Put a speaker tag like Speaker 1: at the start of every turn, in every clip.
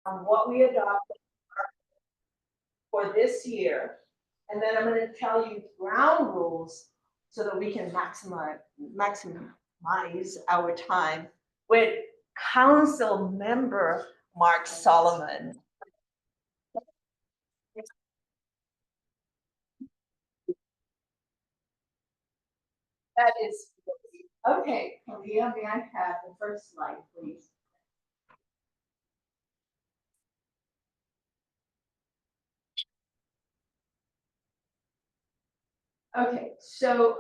Speaker 1: what we adopted for this year. And then I'm going to tell you ground rules so that we can maximize our time with council member Mark Solomon. That is okay. Maria, may I have the first slide, please? Okay, so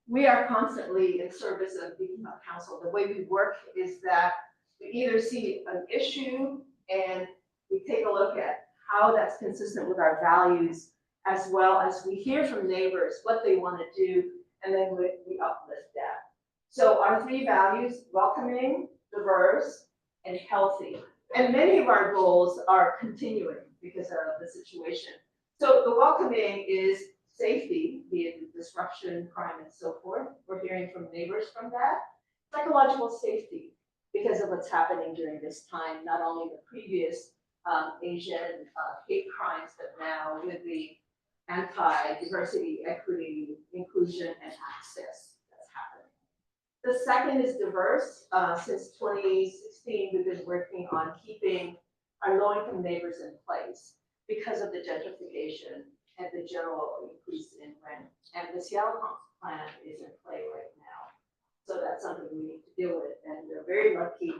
Speaker 1: we are constantly in service of the council. The way we work is that we either see an issue and we take a look at how that's consistent with our values, as well as we hear from neighbors what they want to do, and then we uplift that. So our three values: welcoming, diverse, and healthy. And many of our goals are continuing because of the situation. So the welcoming is safety, be it disruption, crime, and so forth. We're hearing from neighbors from that. Psychological safety, because of what's happening during this time, not only the previous Asian hate crimes, but now with the anti-diversity, equity, inclusion, and access that's happening. The second is diverse. Since 2016, we've been working on keeping our low-income neighbors in place because of the gentrification and the general increase in rent. And the Seattle plan is in play right now. So that's something we need to deal with. And we're very lucky.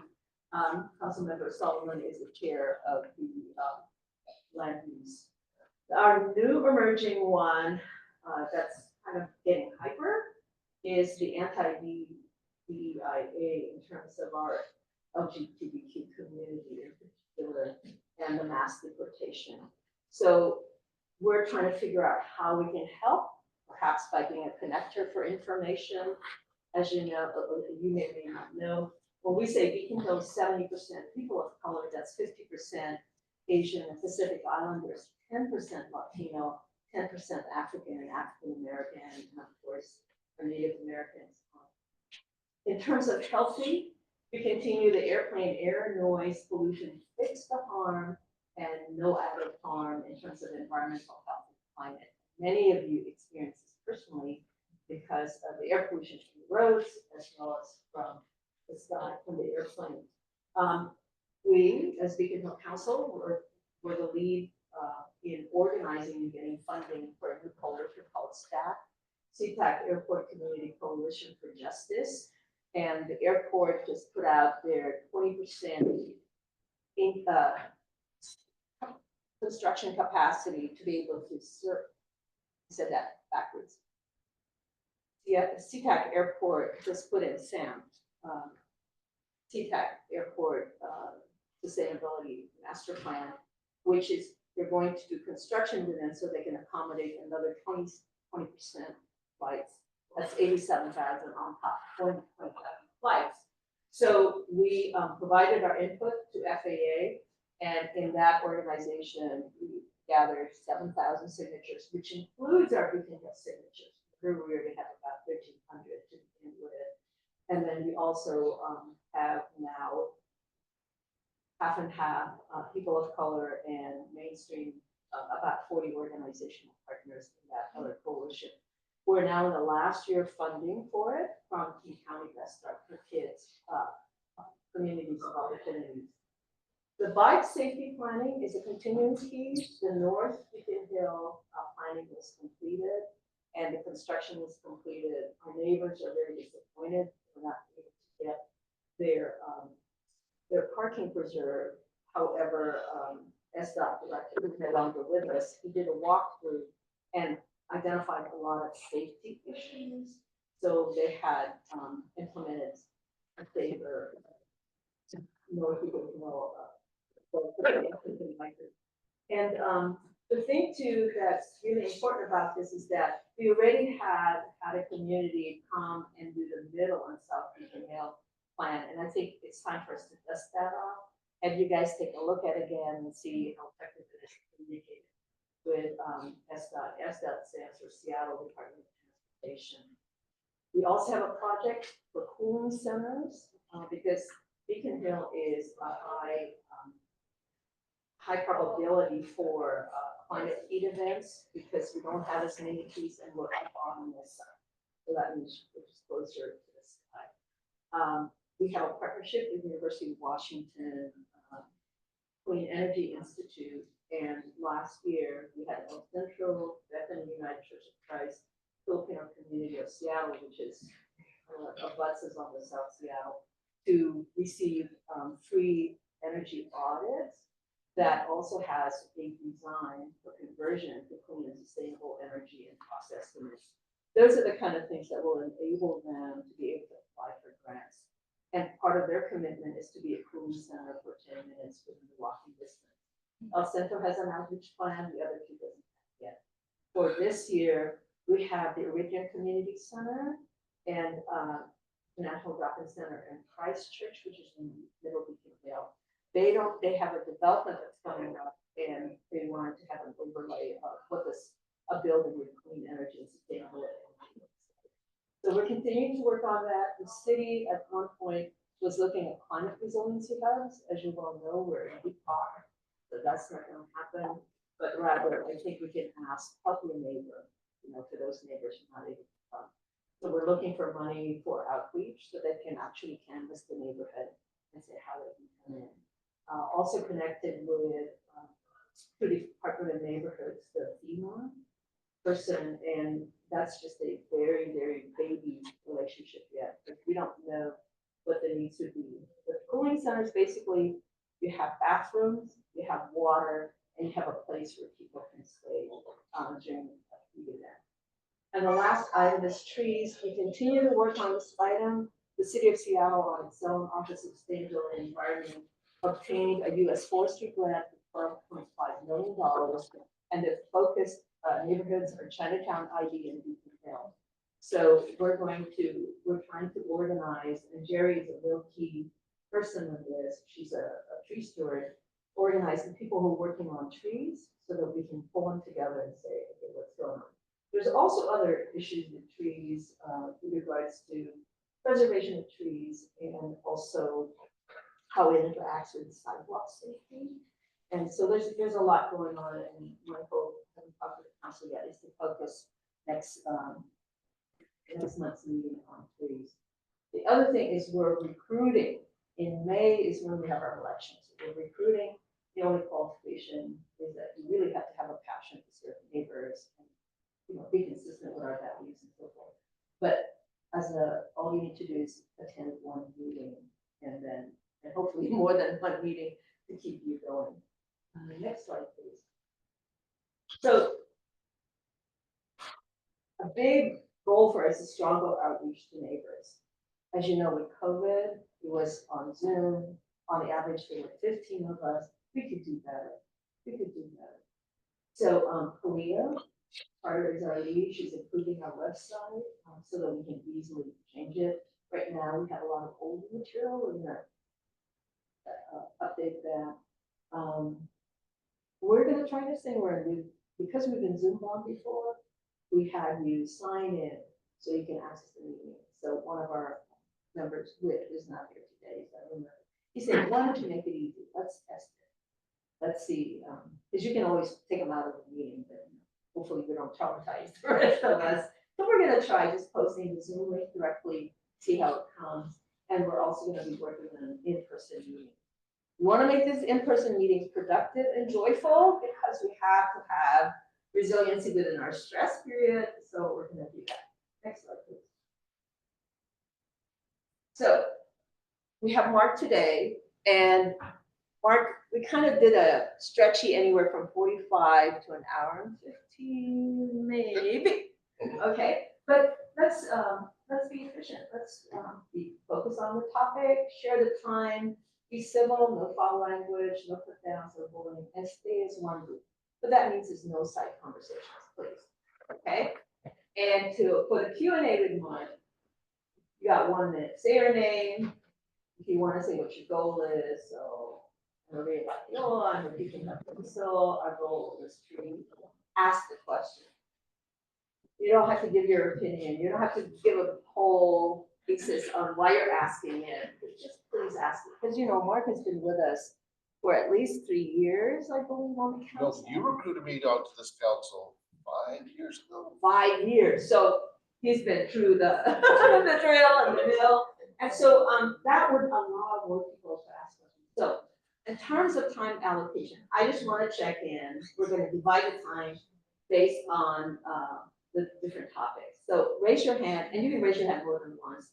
Speaker 1: Councilmember Solomon is the chair of the land use. Our new emerging one that's kind of getting hyper is the anti-DEIA in terms of our LGBTQ community in particular, and the mass deportation. So we're trying to figure out how we can help, perhaps by being a connector for information. As you know, you may not know, when we say Beacon Hill is 70% people of color, that's 50% Asian and Pacific Islanders, 10% Latino, 10% African and African American, and of course, our Native Americans. In terms of healthy, we continue the airplane air noise pollution, fix the harm, and no added harm in terms of environmental health and climate. Many of you experience this personally because of the air pollution from the roads as well as from the sky, from the airplane. We, as Beacon Hill Council, were the lead in organizing and getting funding for a new coalition called STAC, SeaTac Airport Community Coalition for Justice. And the airport just put out their 20% in, construction capacity to be able to serve. I said that backwards. Yeah, SeaTac Airport just put in SAM, SeaTac Airport Sustainability Master Plan, which is they're going to do construction within so they can accommodate another 20% flights. That's 87,000 on top, 20 flights. So we provided our input to FAA, and in that organization, we gathered 7,000 signatures, which includes our Beacon Hill signatures. We already have about 1,300 to begin with. And then we also have now half and half people of color and mainstream, about 40 organizational partners in that other coalition. We're now in the last year of funding for it from King County Best Start for Kids, communities of opportunities. The bike safety planning is a continuing piece. The North Beacon Hill planning was completed and the construction was completed. Our neighbors are very disappointed. We're not able to get their parking preserved. However, SDOT director, who's no longer with us, he did a walkthrough and identified a lot of safety issues. So they had implemented a safer North Beacon Hill. And the thing too that's really important about this is that we already had a community come and do the middle and South Beacon Hill plan, and I think it's time for us to dust that off. Have you guys take a look at it again and see how effective it is communicated with SDOT. SDOT stands for Seattle Department of Transportation. We also have a project for cooling centers because Beacon Hill is a high high probability for climate heat events because we don't have as many trees and we're up on the sun. So that means we're just closer to the sky. We have a partnership with the University of Washington Clean Energy Institute, and last year we had El Centro, Bethany United Church of Christ, Filipino community of Seattle, which is abuts us on the South Seattle, to receive free energy audits that also has a design for conversion to clean and sustainable energy and cost estimates. Those are the kind of things that will enable them to be able to apply for grants. And part of their commitment is to be a cooling center for 10 minutes within the walking distance. El Centro has an outreach plan, the other two doesn't have yet. For this year, we have the Iridium Community Center and National Drop-In Center in Christchurch, which is in Middle Beacon Vale. They have a development that's coming up, and they wanted to have an overlay of what a building with clean energy and sustainable energy. So we're continuing to work on that. The city at one point was looking at climate resiliency hubs. As you well know, we're in deep power, so that's not going to happen. But rather, I think we can ask, help your neighbor, for those neighbors who are not able to come. So we're looking for money for outreach so they can actually canvass the neighborhood and say how they can come in. Also connected with through the Department of Neighborhoods, the FEMA person, and that's just a very, very baby relationship yet. But we don't know what the needs would be. The cooling centers, basically, you have bathrooms, you have water, and you have a place where people can stay during the event. And the last item is trees. We continue to work on this item. The City of Seattle, on its own Office of Sustainability and Environment, obtained a U.S. Forestry grant for $12.5 million, and the focused neighborhoods are Chinatown, ID, and Beacon Hill. So we're trying to organize, and Jerry is a real key person in this. She's a tree steward, organizing people who are working on trees so that we can pull them together and say, okay, what's going on? There's also other issues with trees with regards to preservation of trees and also how it interacts with sidewalk safety. And so there's a lot going on, and my hope, I haven't talked to the council yet, is to focus next month's meeting on trees. The other thing is we're recruiting. In May is when we have our elections. So we're recruiting. The only qualification is that you really have to have a passion to serve neighbors and be consistent with our values and so forth. But all you need to do is attend one meeting, and hopefully more than one meeting to keep you going. Next slide, please. So a big goal for us is stronger outreach to neighbors. As you know, with COVID, it was on Zoom. On the average, there were 15 of us. We could do better. So Kalia Carter is our lead. She's improving our website so that we can easily change it. Right now, we have a lot of old material. We're going to update that. We're going to try this thing where because we've been Zoom on before, we had you sign in so you can access the meeting. So one of our members, Whit, is not here today. So I remember. He said, why don't you make it easy? Let's test it. Let's see. Because you can always take them out of the meeting, but hopefully we don't traumatize the rest of us. So we're going to try just posting the Zoom link directly, see how it comes. And we're also going to be working on an in-person meeting. We want to make this in-person meetings productive and joyful because we have to have resiliency within our stress period. So we're going to do that. Next slide, please. So we have Mark today, and Mark, we kind of did a stretchy anywhere from 45 to an hour and 15, maybe. Okay, but let's be efficient. Let's be focused on the topic, share the time, be civil, no foul language, no put downs or bullying, and stay as one group. But that means there's no side conversations, please. Okay? And for the Q&A with Mark, you got 1 minute. Say your name. If you want to say what your goal is, so Maria Latino, I'm repeating that. So our goal is to ask the question. You don't have to give your opinion. You don't have to give a whole thesis on why you're asking it. Just please ask it. Because Mark has been with us for at least 3 years, I believe, on the
Speaker 2: No,
Speaker 1: council.
Speaker 2: you recruited me onto this council 5 years ago.
Speaker 1: 5 years, so he's been through the, the drill and the mill. And so, that would allow more people to ask questions. So, in terms of time allocation, I just wanna check in, we're gonna divide the time based on, the different topics. So raise your hand, and you can raise your hand more than once.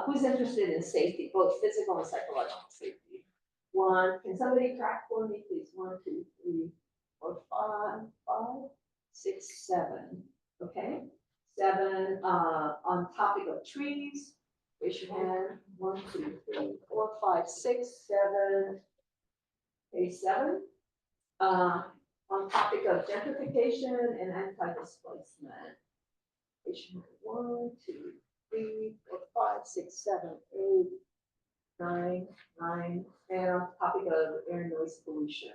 Speaker 1: Who's interested in safety, both physical and psychological safety? One, can somebody track for me, please? 1, 2, 3, 4, 5, 6, 7, okay? 7, on topic of trees, raise your hand, 1, 2, 3, 4, 5, 6, 7, okay, 7. On topic of gentrification and anti-displacement. Raise your hand, 1, 2, 3, 4, 5, 6, 7, 8, 9, and on topic of air noise pollution.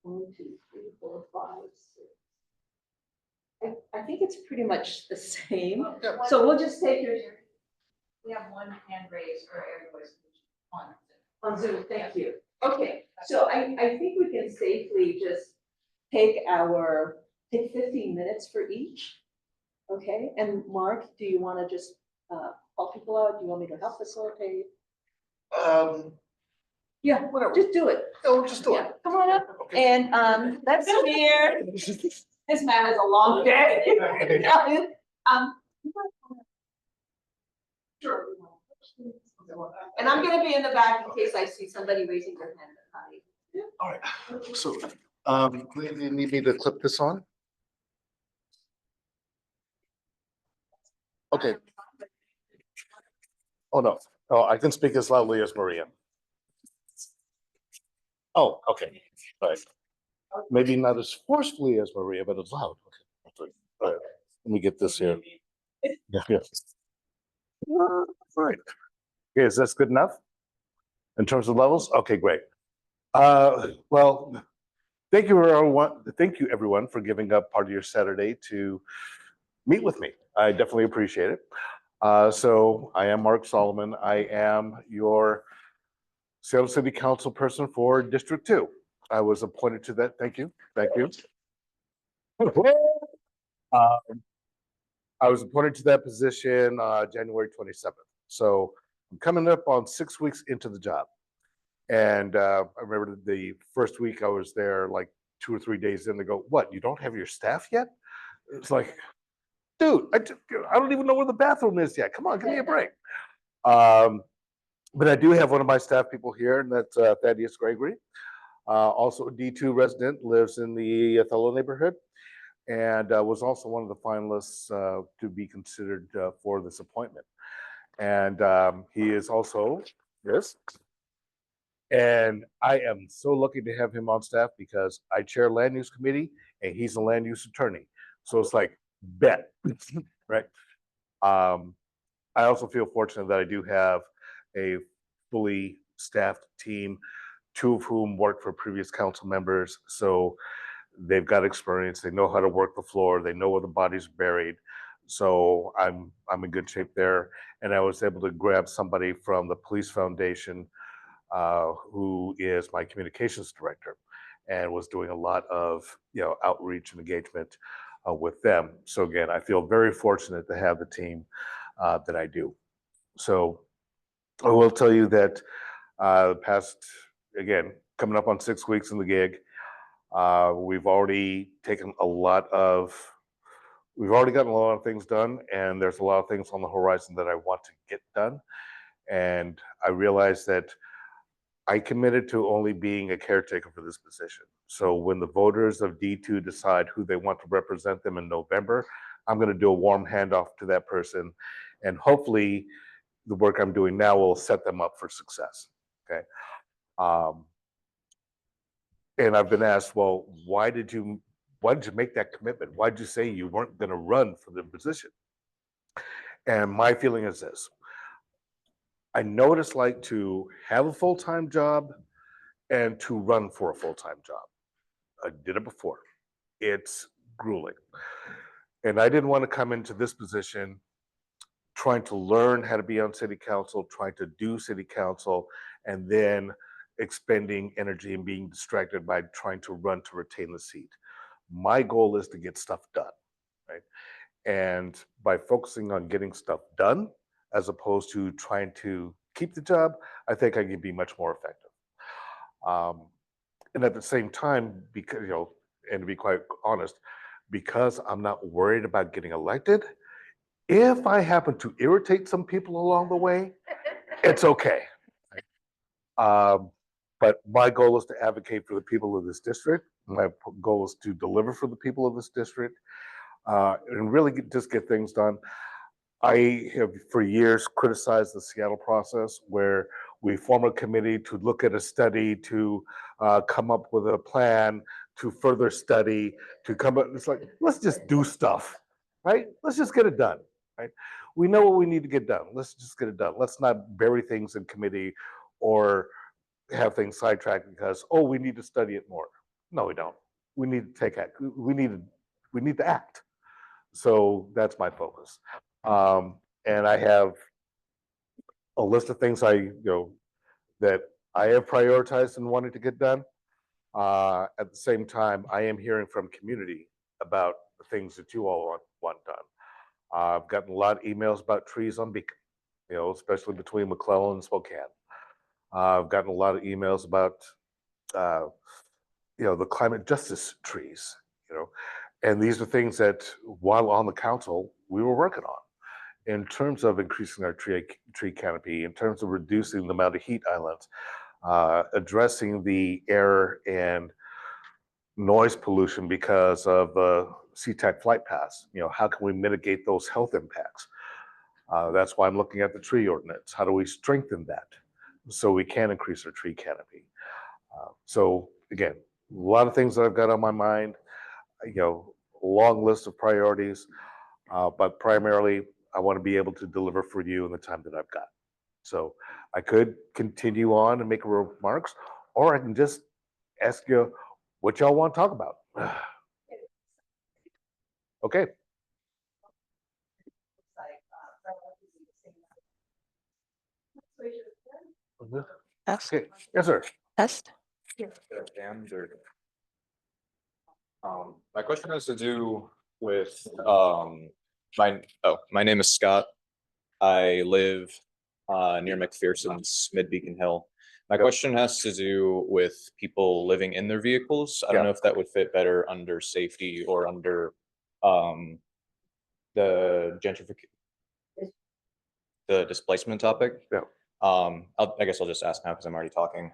Speaker 1: 1, 2, 3, 4, 5, 6. I think it's pretty much the same.
Speaker 2: Yeah.
Speaker 1: So we'll just take your,
Speaker 3: We have one hand raised for air voice on.
Speaker 1: on Zoom, thank you. Okay, so I think we can safely just take 15 minutes for each. Okay, and Mark, do you want to just call people out? Do you want me to help facilitate? Yeah,
Speaker 2: Whatever.
Speaker 1: just do it.
Speaker 2: No, just do
Speaker 1: Yeah,
Speaker 2: it.
Speaker 1: come on up.
Speaker 2: Okay.
Speaker 1: And let's hear. This man has a long day. Sure. And I'm gonna be in the back in case I see somebody raising their hand.
Speaker 2: All right, so, you need me to clip this on? Okay. Oh, no. Oh, I can speak as loudly as Maria. Oh, okay. All right. Maybe not as forcefully as Maria, but as loud. Okay. All right. Let me get this here. Yeah. All right. Okay, is this good enough? In terms of levels? Okay, great. Well, thank you everyone for giving up part of your Saturday to meet with me. I definitely appreciate it. So I am Mark Solomon. I am your Salem City Council person for District 2. I was appointed to that. Thank you. Thank you. I was appointed to that position January 27th. So I'm coming up on 6 weeks into the job. And I remember the first week I was there, like 2 or 3 days in, they go, "What, you don't have your staff yet?" It's like, dude, I don't even know where the bathroom is yet. Come on, give me a break. But I do have one of my staff people here, and that's Thaddeus Gregory. Also a D2 resident, lives in the Othello neighborhood, and was also one of the finalists to be considered for this appointment. And he is also, yes. And I am so lucky to have him on staff because I chair land use committee and he's a land use attorney. So it's like, bet, right? I also feel fortunate that I do have a fully staffed team, 2 of whom work for previous council members. So they've got experience, they know how to work the floor, they know where the body's buried. So I'm in good shape there. And I was able to grab somebody from the Police Foundation who is my communications director and was doing a lot of outreach and engagement with them. So again, I feel very fortunate to have the team that I do. So I will tell you that the past, again, coming up on 6 weeks in the gig, we've already gotten a lot of things done, and there's a lot of things on the horizon that I want to get done. And I realize that I committed to only being a caretaker for this position. So when the voters of D2 decide who they want to represent them in November, I'm going to do a warm handoff to that person. And hopefully the work I'm doing now will set them up for success. Okay. And I've been asked, well, why did you make that commitment? Why did you say you weren't going to run for the position? And my feeling is this: I know what it's like to have a full-time job and to run for a full-time job. I did it before. It's grueling. And I didn't want to come into this position trying to learn how to be on city council, trying to do city council, and then expending energy and being distracted by trying to run to retain the seat. My goal is to get stuff done, right? And by focusing on getting stuff done, as opposed to trying to keep the job, I think I can be much more effective. And at the same time, because, and to be quite honest, because I'm not worried about getting elected, if I happen to irritate some people along the way, it's okay. Um, but my goal is to advocate for the people of this district. My goal is to deliver for the people of this district, and really just get things done. I have for years criticized the Seattle process where we form a committee to look at a study, to come up with a plan, to further study, to come up. It's like, let's just do stuff, right? Let's just get it done, right? We know what we need to get done. Let's just get it done. Let's not bury things in committee or have things sidetracked because, oh, we need to study it more. No, we don't. We need to take act. We need to act. So that's my focus. And I have a list of things that I have prioritized and wanted to get done. At the same time, I am hearing from community about the things that you all want done. I've gotten a lot of emails about trees on Beacon, especially between McClellan and Spokane. I've gotten a lot of emails about, the climate justice trees, and these are things that while on the council, we were working on in terms of increasing our tree canopy, in terms of reducing the amount of heat islands, addressing the air and noise pollution because of the SeaTac flight paths. How can we mitigate those health impacts? That's why I'm looking at the tree ordinance. How do we strengthen that so we can increase our tree canopy? So again, a lot of things that I've got on my mind, a long list of priorities, but primarily I want to be able to deliver for you in the time that I've got. So I could continue on and make remarks, or I can just ask you what y'all want to talk about. Okay.
Speaker 4: Test.
Speaker 2: Okay. Yes, sir.
Speaker 4: Test.
Speaker 5: My question has to do with my name is Scott. I live near McPherson's Mid Beacon Hill. My question has to do with people living in their vehicles. I don't know if that would fit better under safety or under the the displacement topic.
Speaker 2: Yeah.
Speaker 5: I guess I'll just ask now because I'm already talking.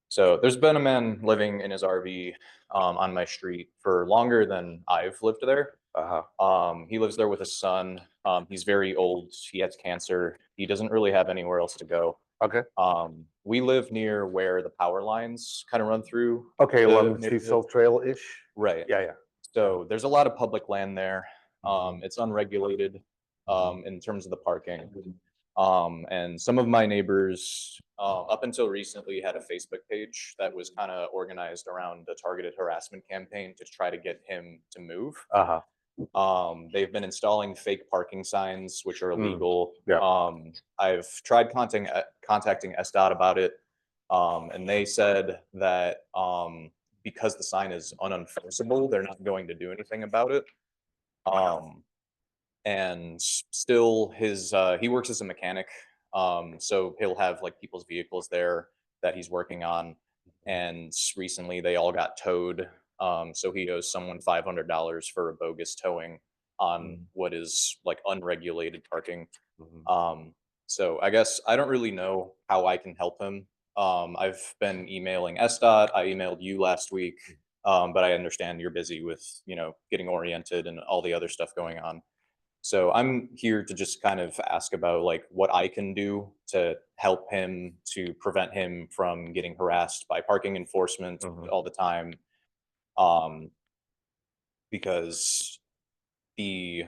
Speaker 5: So there's been a man living in his RV on my street for longer than I've lived there. He lives there with his son. He's very old. He has cancer. He doesn't really have anywhere else to go.
Speaker 2: Okay.
Speaker 5: We live near where the power lines kind of run through.
Speaker 2: Okay,
Speaker 5: the
Speaker 2: along the
Speaker 5: neighborhood.
Speaker 2: Seaside Trail-ish.
Speaker 5: Right.
Speaker 2: Yeah, yeah.
Speaker 5: So there's a lot of public land there. It's unregulated in terms of the parking. And some of my neighbors, up until recently, had a Facebook page that was kind of organized around a targeted harassment campaign to try to get him to move. They've been installing fake parking signs, which are illegal.
Speaker 2: Yeah.
Speaker 5: I've tried contacting SDOT about it, and they said that because the sign is unenforceable, they're not going to do anything about it. And still he works as a mechanic. So he'll have like people's vehicles there that he's working on. And recently they all got towed. So he owes someone $500 for a bogus towing on what is like unregulated parking. So I guess I don't really know how I can help him. I've been emailing SDOT. I emailed you last week. But I understand you're busy with, getting oriented and all the other stuff going on. So I'm here to just kind of ask about like what I can do to help him to prevent him from getting harassed by parking enforcement all the time. Because the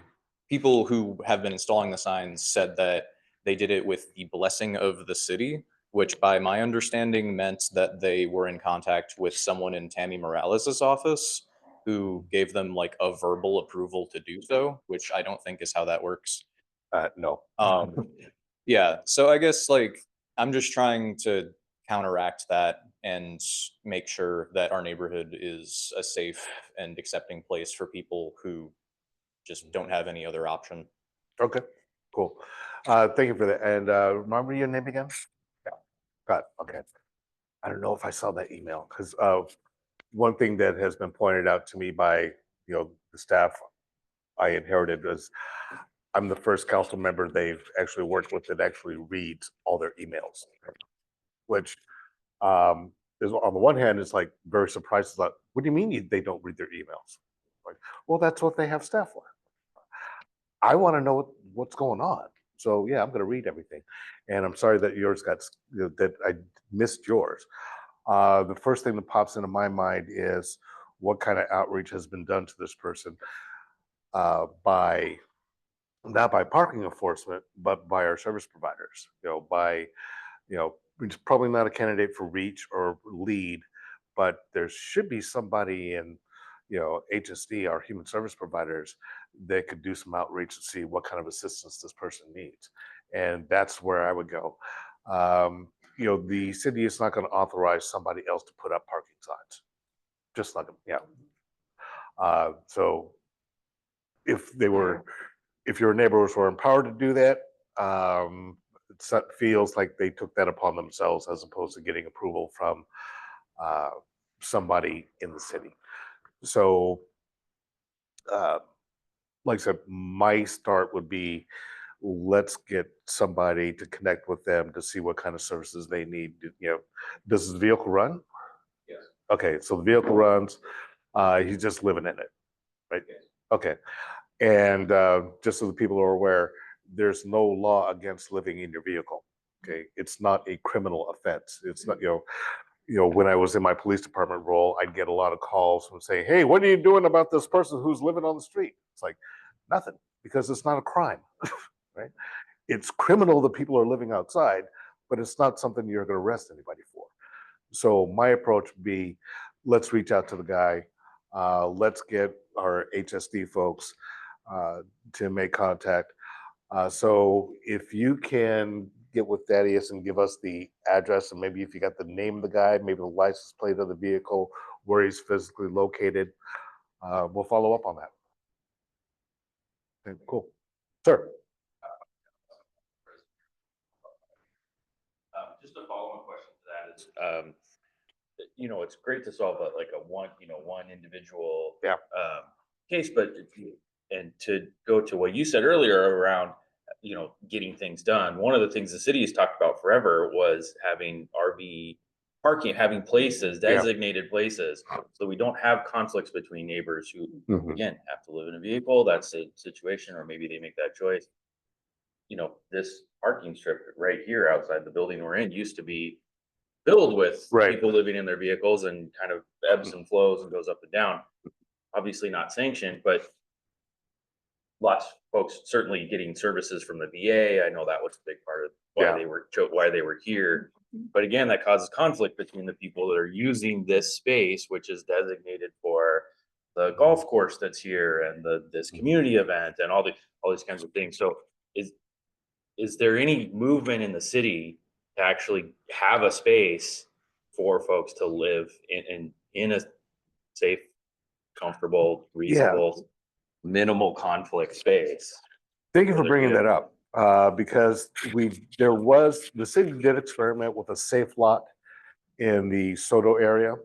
Speaker 5: people who have been installing the signs said that they did it with the blessing of the city, which by my understanding meant that they were in contact with someone in Tammy Morales's office who gave them like a verbal approval to do so, which I don't think is how that works.
Speaker 2: No.
Speaker 5: Yeah, so I guess like I'm just trying to counteract that and make sure that our neighborhood is a safe and accepting place for people who just don't have any other option.
Speaker 2: Okay, cool. Thank you for that. And remember your name again? Yeah. Got it. Okay. I don't know if I saw that email because one thing that has been pointed out to me by the staff I inherited was I'm the first council member they've actually worked with that actually reads all their emails, which is on the one hand is like very surprised. It's like, what do you mean they don't read their emails? Like, well, that's what they have staff for. I want to know what's going on. So yeah, I'm going to read everything. And I'm sorry that yours got that I missed yours. The first thing that pops into my mind is what kind of outreach has been done to this person by not by parking enforcement, but by our service providers. By it's probably not a candidate for reach or lead, but there should be somebody in HSD, our human service providers, that could do some outreach and see what kind of assistance this person needs. And that's where I would go. The city is not going to authorize somebody else to put up parking signs. Just like, yeah. So if your neighbors were empowered to do that, it feels like they took that upon themselves as opposed to getting approval from somebody in the city. So, like I said, my start would be let's get somebody to connect with them to see what kind of services they need. Does the vehicle run?
Speaker 6: Yes.
Speaker 2: Okay, so the vehicle runs. He's just living in it, right?
Speaker 6: Yes.
Speaker 2: Okay, and just so the people are aware, there's no law against living in your vehicle. Okay, it's not a criminal offense. It's not when I was in my police department role, I'd get a lot of calls from saying, "Hey, what are you doing about this person who's living on the street?" It's like nothing, because it's not a crime, right? It's criminal that people are living outside, but it's not something you're going to arrest anybody for. So my approach would be, let's reach out to the guy. Let's get our HSD folks to make contact. So if you can get with Thaddeus and give us the address, and maybe if you got the name of the guy, maybe the license plate of the vehicle, where he's physically located, we'll follow up on that. Okay, cool. Sir.
Speaker 6: Just a follow-up question to that is, it's great to solve one individual case, but and to go to what you said earlier around getting things done. One of the things the city has talked about forever was having RV parking, having places, designated places, so we don't have conflicts between neighbors who again have to live in a vehicle. That's a situation, or maybe they make that choice. This parking strip right here outside the building we're in used to be filled with people living in their vehicles, and kind of ebbs and flows and goes up and down. Obviously not sanctioned, but lots of folks certainly getting services from the VA. I know that was a big part of why they were here. But again, that causes conflict between the people that are using this space, which is designated for the golf course that's here and this community event and all these kinds of things. So is there any movement in the city to actually have a space for folks to live in a safe, comfortable, reasonable, minimal conflict space?
Speaker 2: Thank you for bringing that up, because the city did experiment with a safe lot in the Soto area,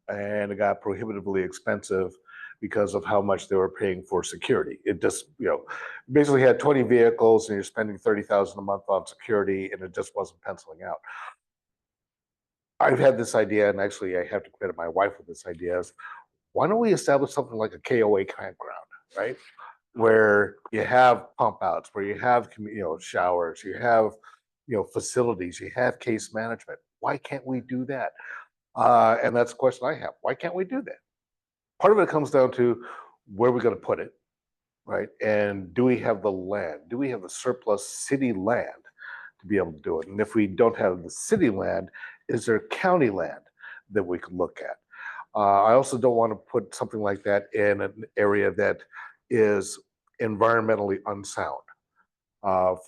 Speaker 2: and it got prohibitively expensive because of how much they were paying for security. It just, basically had 20 vehicles and you're spending $30,000 a month on security, and it just wasn't penciling out. I've had this idea, and actually I have to credit my wife with this idea, is why don't we establish something like a KOA campground, right? Where you have pump outs, where you have showers, you have facilities, you have case management. Why can't we do that? And that's the question I have. Why can't we do that? Part of it comes down to where we're going to put it, right? And do we have the land? Do we have the surplus city land to be able to do it? And if we don't have the city land, is there county land that we could look at? I also don't want to put something like that in an area that is environmentally unsound.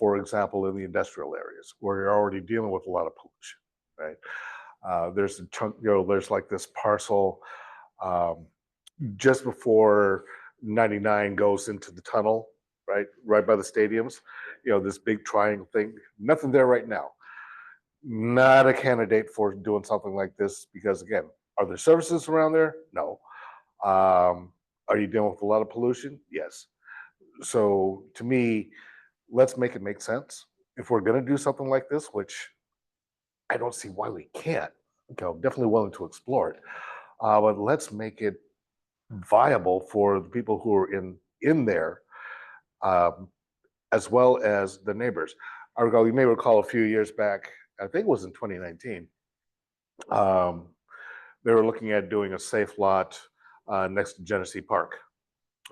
Speaker 2: For example, in the industrial areas where you're already dealing with a lot of pollution, right? There's a chunk, there's like this parcel um, just before 99 goes into the tunnel, right by the stadiums. This big triangle thing. Nothing there right now. Not a candidate for doing something like this because, again, are there services around there? No. Are you dealing with a lot of pollution? Yes. So to me, let's make it make sense. If we're going to do something like this, which I don't see why we can't, definitely willing to explore it. But let's make it viable for the people who are in there, um, as well as the neighbors. You may recall a few years back, I think it was in 2019, um, they were looking at doing a safe lot next to Genesee Park,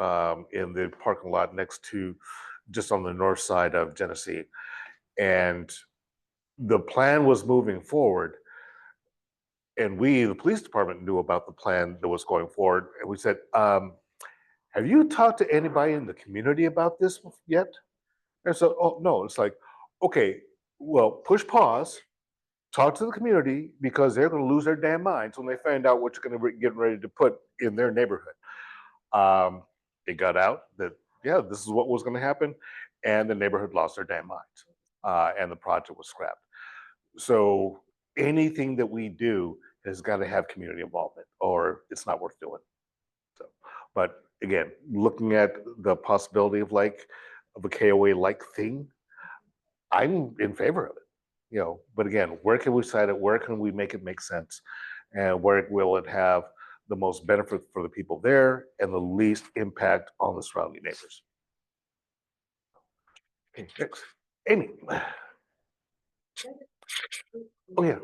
Speaker 2: in the parking lot next to, just on the north side of Genesee. And the plan was moving forward. And we, the police department, knew about the plan that was going forward. And we said, have you talked to anybody in the community about this yet? And so, oh, no, it's like, okay, well, push pause, talk to the community because they're going to lose their damn minds when they find out what you're going to be getting ready to put in their neighborhood. It got out that, yeah, this is what was going to happen. And the neighborhood lost their damn minds. And the project was scrapped. So anything that we do has got to have community involvement or it's not worth doing. So, but again, looking at the possibility of a KOA like thing, I'm in favor of it. But again, where can we cite it? Where can we make it make sense? And where will it have the most benefit for the people there and the least impact on the surrounding neighbors? Okay, next. Amy. Oh, yeah.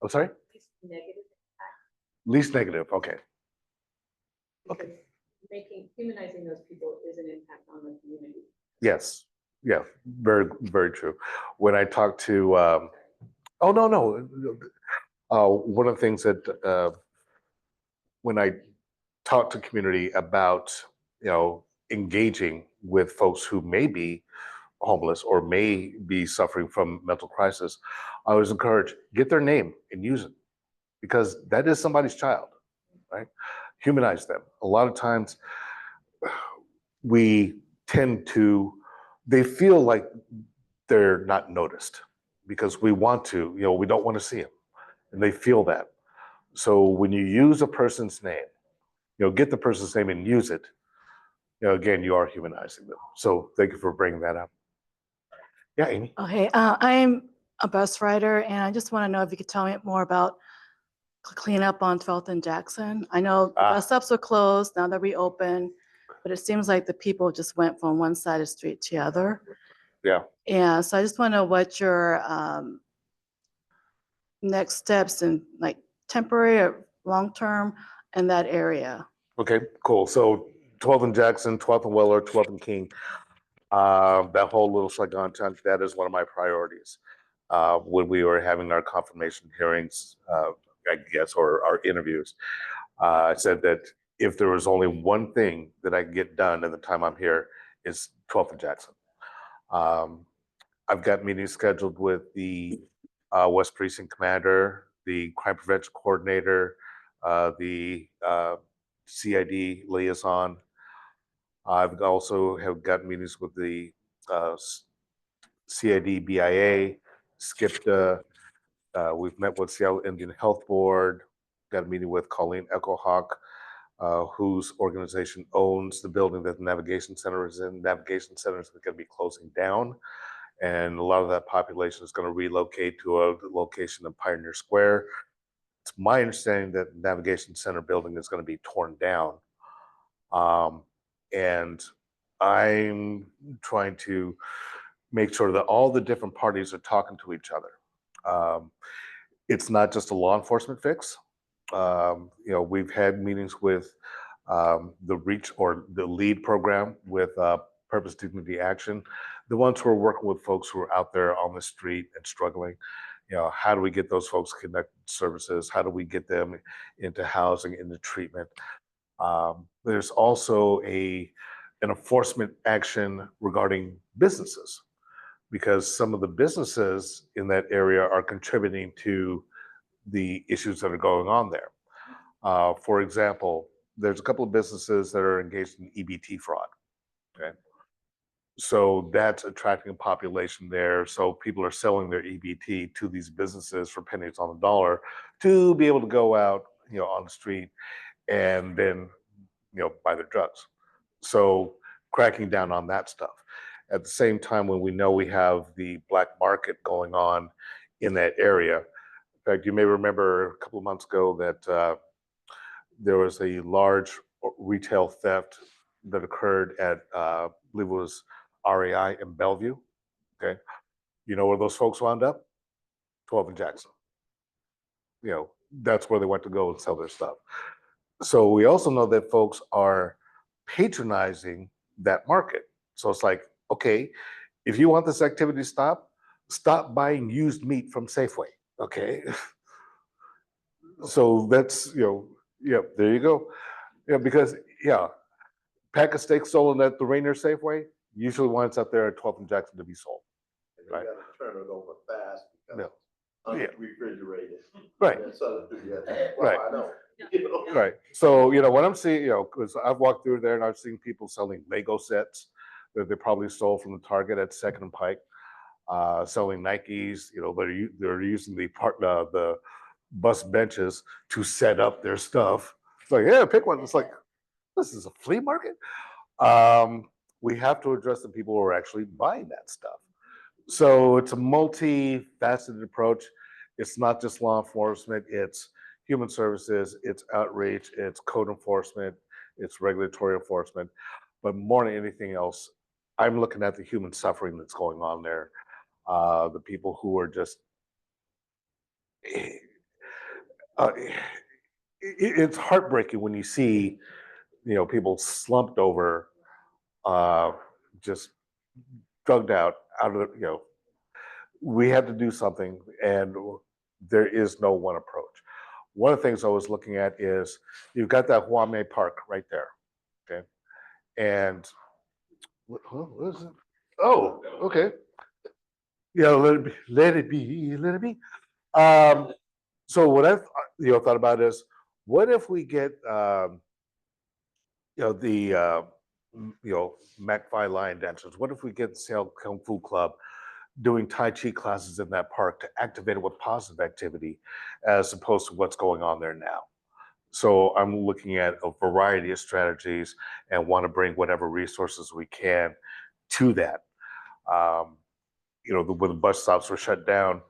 Speaker 2: I'm sorry?
Speaker 3: Negative.
Speaker 2: Least negative. Okay.
Speaker 3: Because humanizing those people is an impact on the community.
Speaker 2: Yes. Yeah. Very, very true. When I talked to, oh, no. One of the things that, when I talk to community about, engaging with folks who may be homeless or may be suffering from mental crisis, I always encourage, get their name and use it because that is somebody's child, right? Humanize them. A lot of times we tend to, they feel like they're not noticed because we want to, we don't want to see them and they feel that. So when you use a person's name, get the person's name and use it, again, you are humanizing them. So thank you for bringing that up. Yeah, Amy.
Speaker 7: Okay, I'm a bus rider, and I just want to know if you could tell me more about cleanup on 12th and Jackson. I know the bus stops were closed, now they're reopened, but it seems like the people just went from one side of the street to the other.
Speaker 2: Yeah.
Speaker 7: Yeah, so I just want to know what your next steps in like temporary or long-term in that area.
Speaker 2: Okay, cool. So 12th and Jackson, 12th and Weller, 12th and King, that whole little Saigon chunk, that is one of my priorities. When we were having our confirmation hearings, I guess, or our interviews, I said that if there was only one thing that I could get done in the time I'm here, is 12th and Jackson. I've got meetings scheduled with the West Precinct Commander, the Crime Prevention Coordinator, the CID liaison. I've also have got meetings with the CID BIA, SCIPTA. We've met with Seattle Indian Health Board. Got a meeting with Colleen Echohawk, whose organization owns the building that the Navigation Center is in. Navigation Center is going to be closing down, and a lot of that population is going to relocate to a location in Pioneer Square. It's my understanding that the Navigation Center building is going to be torn down. And I'm trying to make sure that all the different parties are talking to each other. It's not just a law enforcement fix. We've had meetings with the REACH or the LEAD program with Purpose, Dignity, Action, the ones who are working with folks who are out there on the street and struggling. How do we get those folks connected to services? How do we get them into housing, into treatment? There's also an enforcement action regarding businesses, because some of the businesses in that area are contributing to the issues that are going on there. For example, there's a couple of businesses that are engaged in EBT fraud. Okay. So that's attracting a population there. So people are selling their EBT to these businesses for pennies on the dollar to be able to go out, on the street and then, buy their drugs. So cracking down on that stuff. At the same time, when we know we have the black market going on in that area. In fact, you may remember a couple of months ago that there was a large retail theft that occurred at, I believe it was REI in Bellevue. Okay. You know where those folks wound up? 12 and Jackson. That's where they went to go and sell their stuff. So we also know that folks are patronizing that market. So it's like, okay, if you want this activity to stop buying used meat from Safeway. Okay. So that's, there you go. Because, pack of steak stolen at the Rainier Safeway usually winds up there at 12th and Jackson to be sold.
Speaker 8: And you gotta turn it over fast because
Speaker 2: Yeah.
Speaker 8: it's refrigerated.
Speaker 2: Right.
Speaker 8: And so well,
Speaker 2: Right.
Speaker 8: I know.
Speaker 2: Right. So, when I'm seeing, because I've walked through there and I've seen people selling Lego sets that they probably stole from the Target at Second and Pike, selling Nikes, they're using the bus benches to set up their stuff. It's like, yeah, pick one. It's like, this is a flea market. We have to address the people who are actually buying that stuff. So it's a multifaceted approach. It's not just law enforcement, it's human services, it's outreach, it's code enforcement, it's regulatory enforcement. But more than anything else, I'm looking at the human suffering that's going on there. The people who are just, it's heartbreaking when you see, people slumped over, just drugged out of the, we had to do something, and there is no one approach. One of the things I was looking at is you've got that Huame Park right there, okay? And what is it? Oh, okay. Yeah, let it be, let it be. So what I've thought about is, what if we get the McFi Lion dancers? What if we get Seattle Kung Fu Club doing Tai Chi classes in that park to activate it with positive activity, as opposed to what's going on there now? So I'm looking at a variety of strategies and want to bring whatever resources we can to that. When the bus stops were shut down,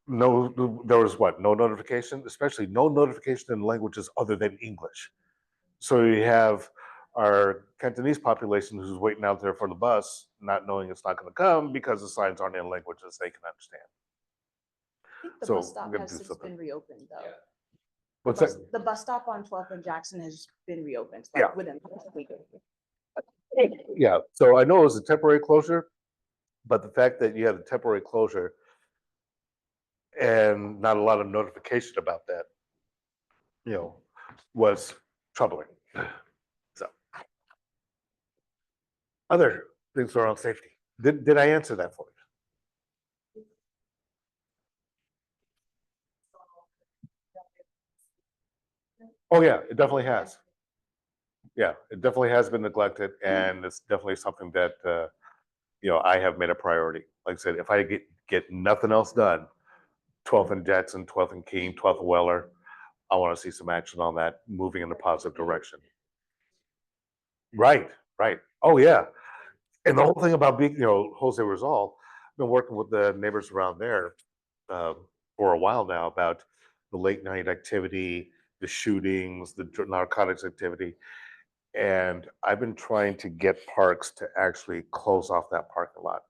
Speaker 2: there was no notification, especially no notification in languages other than English. So you have our Cantonese population who's waiting out there for the bus, not knowing it's not going to come because the signs aren't in languages they can understand.
Speaker 9: I think the
Speaker 2: So
Speaker 9: bus stop
Speaker 2: we're gonna
Speaker 9: has
Speaker 2: do
Speaker 9: since
Speaker 2: something.
Speaker 9: been reopened, though.
Speaker 2: What's that?
Speaker 9: The bus stop on 12th and Jackson has been reopened,
Speaker 2: Yeah.
Speaker 9: like within the last week.
Speaker 2: Yeah, so I know it was a temporary closure, but the fact that you had a temporary closure and not a lot of notification about that, was troubling. So, other things around safety. Did I answer that for you? Oh yeah, it definitely has. Yeah, it definitely has been neglected, and it's definitely something that I have made a priority. Like I said, if I get nothing else done, 12th and Jackson, 12th and Keene, 12th and Weller, I want to see some action on that, moving in a positive direction. Right. Oh yeah, and the whole thing about being, Jose Rizal, I've been working with the neighbors around there for a while now about the late night activity, the shootings, the narcotics activity. And I've been trying to get parks to actually close off that parking lot,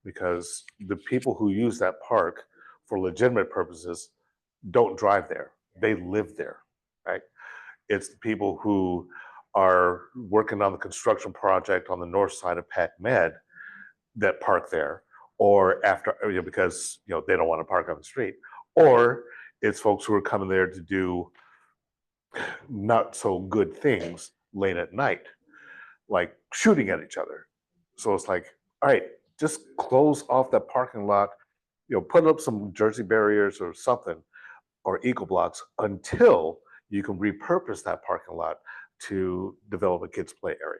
Speaker 2: because the people who use that park for legitimate purposes don't drive there. They live there, right? It's the people who are working on the construction project on the north side of Pac Med that park there, or after, because they don't want to park on the street, or it's folks who are coming there to do not so good things late at night, like shooting at each other. So it's like, all right, just close off that parking lot, put up some Jersey barriers or something, or eco blocks until you can repurpose that parking lot to develop a kids play area.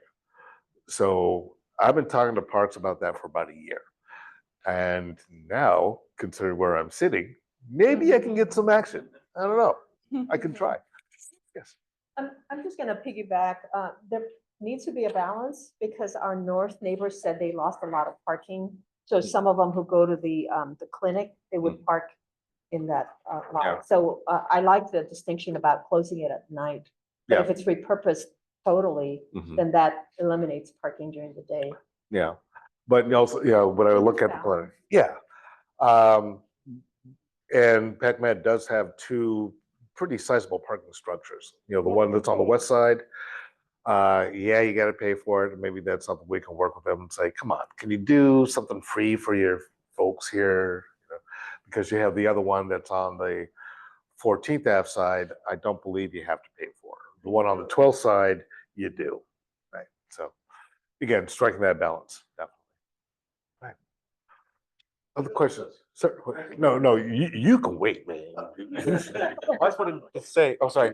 Speaker 2: So I've been talking to Parks about that for about a year. And now, considering where I'm sitting, maybe I can get some action. I don't know. I can try. Yes.
Speaker 10: I'm just gonna piggyback, there needs to be a balance, because our north neighbors said they lost a lot of parking. So some of them who go to the clinic, they would park in that
Speaker 2: Yeah.
Speaker 10: lot. So I like the distinction about closing it at night. But if
Speaker 2: Yeah.
Speaker 10: it's repurposed totally,
Speaker 2: Mhm.
Speaker 10: then that eliminates parking during the day.
Speaker 2: Yeah. But also, when I look at the clinic, yeah. Um, and PacMed does have two pretty sizable parking structures. The one that's on the west side, yeah, you got to pay for it. Maybe that's something we can work with them and say, come on, can you do something free for your folks here? Because you have the other one that's on the 14th Ave side, I don't believe you have to pay for. The one on the 12th side, you do. Right. So again, striking that balance, definitely. Right. Other questions? Sir, no, you can wait, man.
Speaker 11: I just wanted to say, oh, sorry.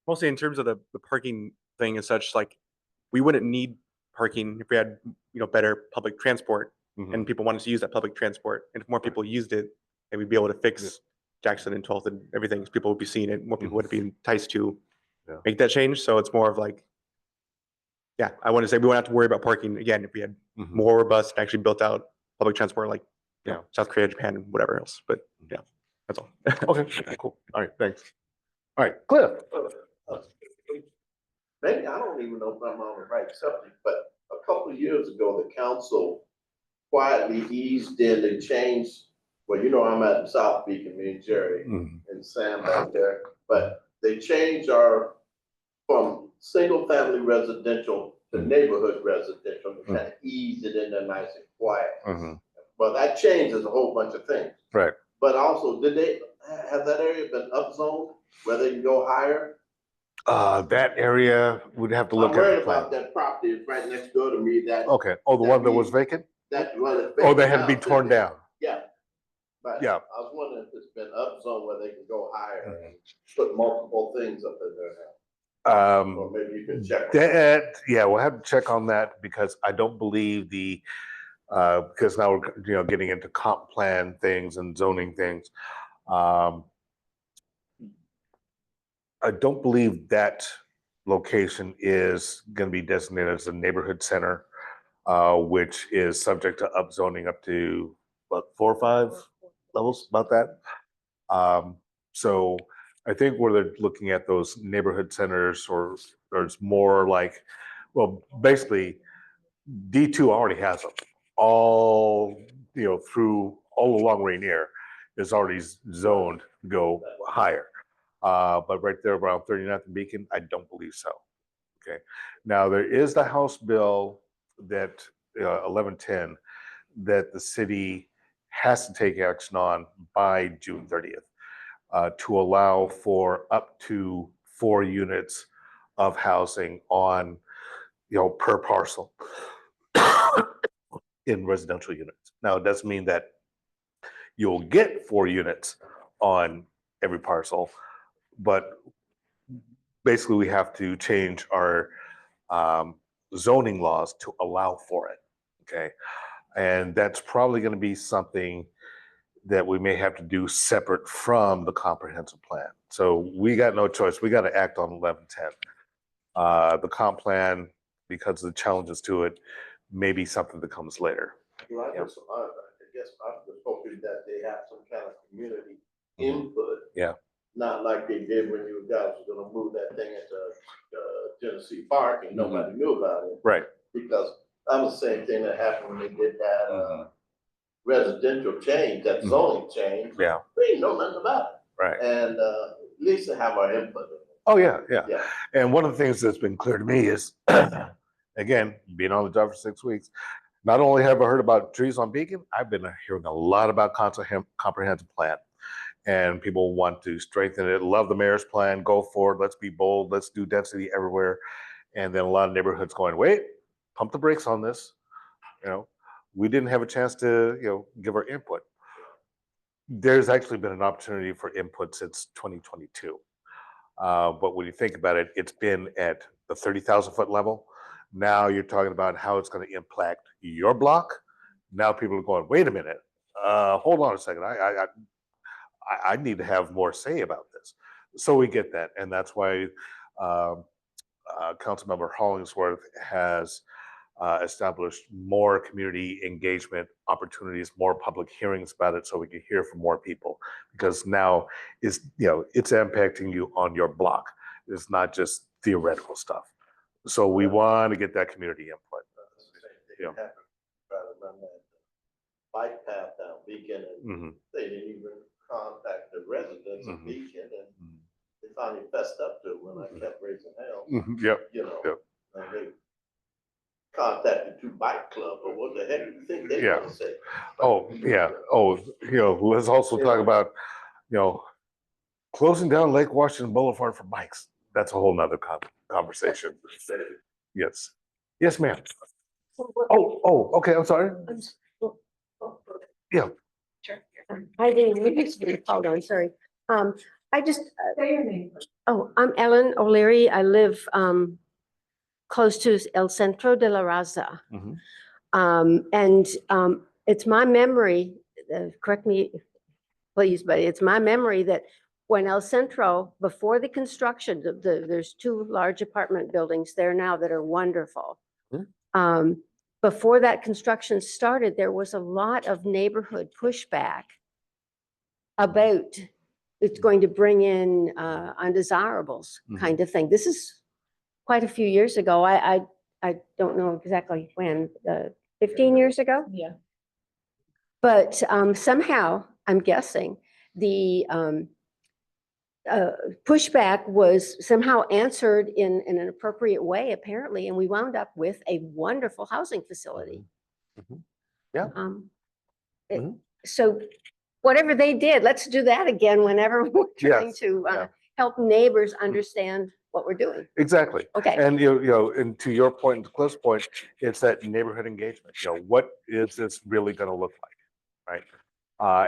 Speaker 11: Mostly in terms of the parking thing and such, like, we wouldn't need parking if we had, better public transport and people wanted to use that public transport. And if more people used it, then we'd be able to fix Jackson and 12th and everything, because people would be seeing it, more people would be enticed to make that change. So it's more of like, yeah, I want to say we won't have to worry about parking again if we had more robust, actually built out public transport, like South Korea, Japan, and whatever else. But yeah, that's all.
Speaker 2: Okay, cool. All right, thanks. All right, Cliff.
Speaker 8: Maybe, I don't even know if I'm on the right subject, but a couple of years ago, the council quietly eased in, they changed, well, I'm at South Beacon, me and Jerry and Sam back there, but they changed from single family residential to neighborhood residential, to kind of ease it in there nice and quiet. But that changes a whole bunch of things.
Speaker 2: Right.
Speaker 8: But also, has that area been upzoned where they can go higher?
Speaker 2: That area, we'd have to
Speaker 8: I'm
Speaker 2: look at
Speaker 8: worried
Speaker 2: the plan.
Speaker 8: about that property, it's right next door to me, that.
Speaker 2: Okay, the one that was vacant?
Speaker 8: That one that's
Speaker 2: Oh, they
Speaker 8: vacant
Speaker 2: had to be
Speaker 8: now,
Speaker 2: torn
Speaker 8: sitting there.
Speaker 2: down.
Speaker 8: Yeah. But
Speaker 2: Yeah.
Speaker 8: I was wondering if it's been upzoned where they can go higher and put multiple things up in there now. Or maybe you can check.
Speaker 2: We'll have to check on that, because I don't believe because now we're getting into comp plan things and zoning things. I don't believe that location is going to be designated as a neighborhood center, which is subject to upzoning up to what, 4 or 5 levels, about that. So I think where they're looking at those neighborhood centers, or it's more like, well, basically D2 already has them all, through all along Rainier is already zoned to go higher. But right there around 39th and Beacon, I don't believe so. Okay. Now there is the House bill that 1110 that the city has to take action on by June 30th to allow for up to 4 units of housing on, per parcel in residential units. Now it doesn't mean that you'll get 4 units on every parcel, but basically we have to change our zoning laws to allow for it. Okay. And that's probably going to be something that we may have to do separate from the comprehensive plan. So we got no choice. We got to act on 1110. The comp plan, because of the challenges to it, may be something that comes later.
Speaker 8: Well, I guess I'm just hoping that they have some kind of community input.
Speaker 2: Yeah.
Speaker 8: Not like they did when you guys were gonna move that thing into Tennessee Park and nobody knew about it.
Speaker 2: Right.
Speaker 8: Because that was the same thing that happened when they did that residential change, that zoning change.
Speaker 2: Yeah.
Speaker 8: We didn't know nothing about it.
Speaker 2: Right.
Speaker 8: And at least to have our input.
Speaker 2: Oh, yeah. And one of the things that's been clear to me is, again, being on the job for 6 weeks, not only have I heard about trees on Beacon, I've been hearing a lot about comprehensive plan. And people want to strengthen it, love the mayor's plan, go for it, let's be bold, let's do density everywhere. And then a lot of neighborhoods going, wait, pump the brakes on this. We didn't have a chance to, give our input. there's actually been an opportunity for input since 2022. But when you think about it, it's been at the 30,000-foot level. Now you're talking about how it's going to impact your block. Now people are going, wait a minute, hold on a second. I need to have more say about this. So we get that, and that's why Councilmember Hollingsworth has established more community engagement opportunities, more public hearings about it, so we can hear from more people. Because now it's it's impacting you on your block. It's not just theoretical stuff. So we want to get that community input.
Speaker 8: They have to try to run that bike path down Beacon, and they didn't even contact the residents of Beacon, and they finally fessed up to it when I kept raising hell.
Speaker 2: Yep.
Speaker 8: And they contacted 2 bike club, but what the heck do you think they're gonna say?
Speaker 2: Oh, yeah. Oh, let's also talk about, closing down Lake Washington Boulevard for bikes. That's a whole nother conversation. Yes. Yes, ma'am. Oh, okay. I'm sorry. Yeah.
Speaker 12: Sure. I didn't mean to hold on, sorry. I just,
Speaker 1: Say your name.
Speaker 12: I'm Ellen O'Leary. I live close to El Centro de la Raza. It's my memory, correct me please, but it's my memory that when El Centro, before the construction, there's 2 large apartment buildings there now that are wonderful. Before that construction started, there was a lot of neighborhood pushback about it's going to bring in undesirables kind of thing. This is quite a few years ago. I don't know exactly when, 15 years ago?
Speaker 3: Yeah.
Speaker 12: But somehow, I'm guessing, the pushback was somehow answered in an appropriate way, apparently, and we wound up with a wonderful housing facility.
Speaker 2: Yeah.
Speaker 12: So whatever they did, let's do that again whenever we're trying to help neighbors understand what we're doing.
Speaker 2: Exactly.
Speaker 12: Okay.
Speaker 2: And and to your point, and to Cliff's point, it's that neighborhood engagement. What is this really going to look like, right?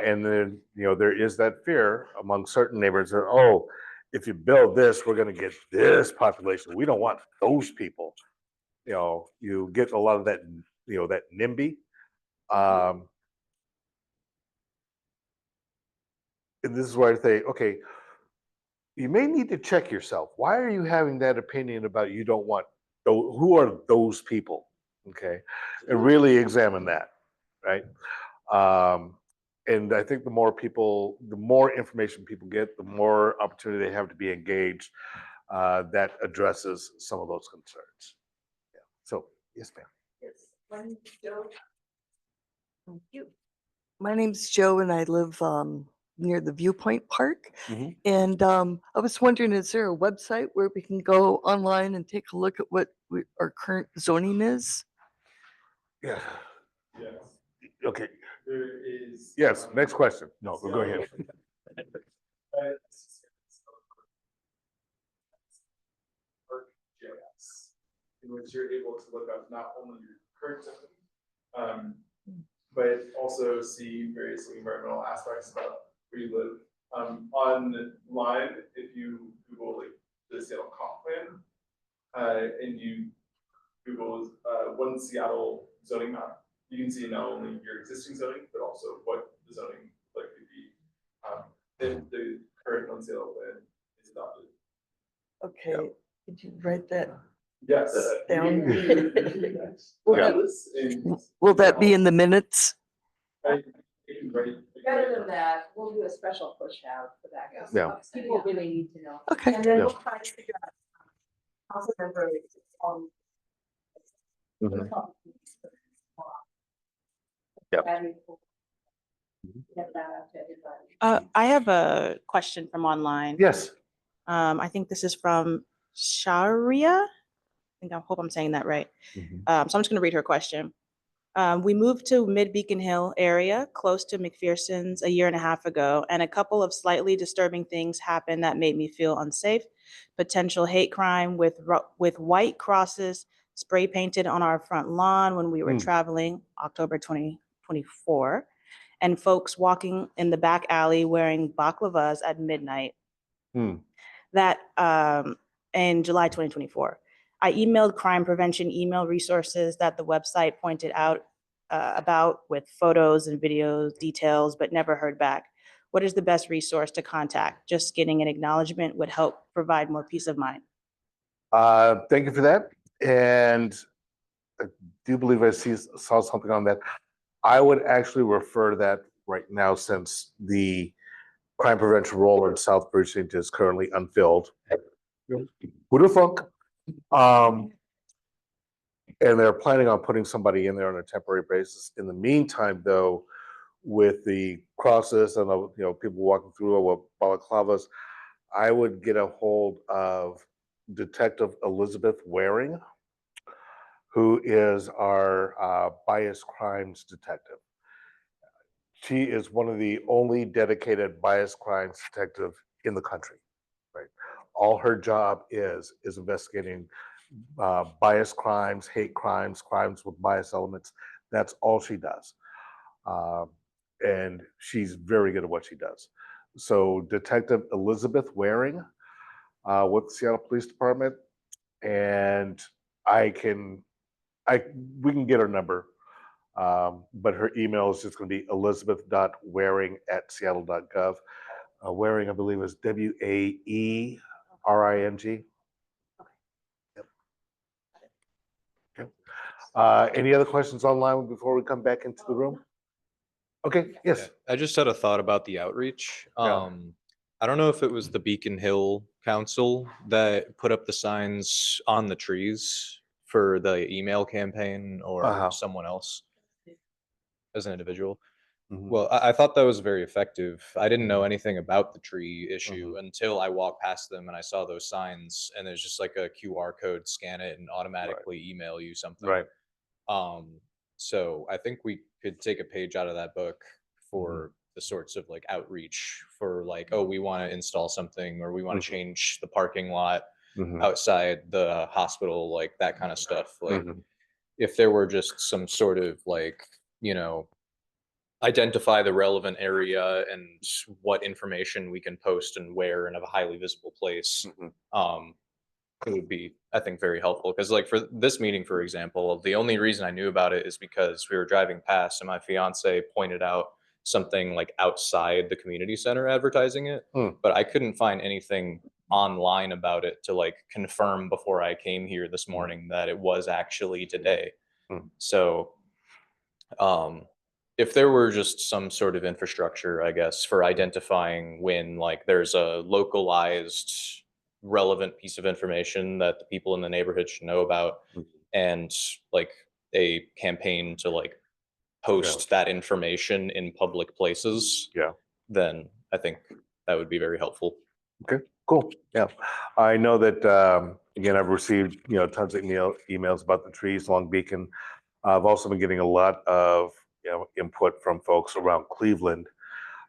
Speaker 2: And then there is that fear among certain neighbors that, oh, if you build this, we're going to get this population. We don't want those people. You get a lot of that, that NIMBY. And this is where I say, okay, you may need to check yourself. Why are you having that opinion about you don't want, who are those people? Okay. And really examine that, right? And I think the more information people get, the more opportunity they have to be engaged, that addresses some of those concerns. Yeah. So, yes, ma'am.
Speaker 1: Yes. Joe.
Speaker 12: Thank you.
Speaker 13: My name's Joe and I live near the Viewpoint Park. And I was wondering, is there a website where we can go online and take a look at what our current zoning is?
Speaker 2: Yeah.
Speaker 14: Yes.
Speaker 2: Okay.
Speaker 14: There is.
Speaker 2: Yes. Next question. No, go ahead.
Speaker 14: JS, in which you're able to look up not only your current zoning, but also see various environmental aspects about where you live. Online, if you Google like the Seattle comp plan, and you Google one Seattle zoning map, you can see not only your existing zoning, but also what the zoning likely be if the current one Seattle plan is adopted.
Speaker 13: Okay, did you write that
Speaker 14: Yes.
Speaker 13: down?
Speaker 14: Yeah.
Speaker 13: Will that be in the minutes?
Speaker 1: Better than that, we'll do a special push out for that. 'Cause
Speaker 2: Yeah.
Speaker 1: People really need to know.
Speaker 13: Okay.
Speaker 1: And then
Speaker 2: Yeah.
Speaker 1: we'll try to figure out. Council member, Get that out to everybody.
Speaker 9: I have a question from online.
Speaker 2: Yes.
Speaker 9: I think this is from Sharia. I hope I'm saying that right. So I'm just going to read her question. We moved to Mid-Beacon Hill area, close to McPherson's, a year and a half ago, and a couple of slightly disturbing things happened that made me feel unsafe. Potential hate crime with white crosses spray painted on our front lawn when we were traveling, October 2024. and folks walking in the back alley wearing baklavas at midnight. That in July 2024. I emailed crime prevention email resources that the website pointed out about with photos and videos, details, but never heard back. What is the best resource to contact? Just getting an acknowledgement would help provide more peace of mind.
Speaker 2: Thank you for that. And I do believe I saw something on that. I would actually refer that right now, since the crime prevention role in South Precinct is currently unfilled. Who the fuck? And they're planning on putting somebody in there on a temporary basis. In the meantime, though, with the crosses and the, people walking through with balaclavas, I would get a hold of Detective Elizabeth Waring, who is our bias crimes detective. She is one of the only dedicated bias crimes detective in the country, right? All her job is investigating bias crimes, hate crimes, crimes with bias elements. That's all she does. And she's very good at what she does. So Detective Elizabeth Waring with the Seattle Police Department, and we can get her number, but her email is just going to be elizabeth.waring@seattle.gov. Waring, I believe, is Waering. Yep. Any other questions online before we come back into the room? Okay, yes.
Speaker 5: I just had a thought about the outreach.
Speaker 2: Yeah.
Speaker 5: I don't know if it was the Beacon Hill Council that put up the signs on the trees for the email campaign, or someone else as an individual. Well, I thought that was very effective. I didn't know anything about the tree issue until I walked past them and I saw those signs, and there's just like a QR code, scan it and automatically email you something.
Speaker 2: Right.
Speaker 5: So I think we could take a page out of that book for the sorts of like outreach for like, oh, we want to install something, or we want to change the parking lot outside the hospital, like that kind of stuff. Like if there were just some sort of like, identify the relevant area and what information we can post and where in a highly visible place. It would be, I think, very helpful, because like for this meeting, for example, the only reason I knew about it is because we were driving past and my fiance pointed out something like outside the community center advertising it, but I couldn't find anything online about it to like confirm before I came here this morning that it was actually today. So if there were just some sort of infrastructure, I guess, for identifying when like there's a localized relevant piece of information that the people in the neighborhood should know about, and like a campaign to like post that information in public places, then I think that would be very helpful.
Speaker 2: Okay, cool. Yeah, I know that again, I've received tons of emails about the trees along Beacon. I've also been getting a lot of input from folks around Cleveland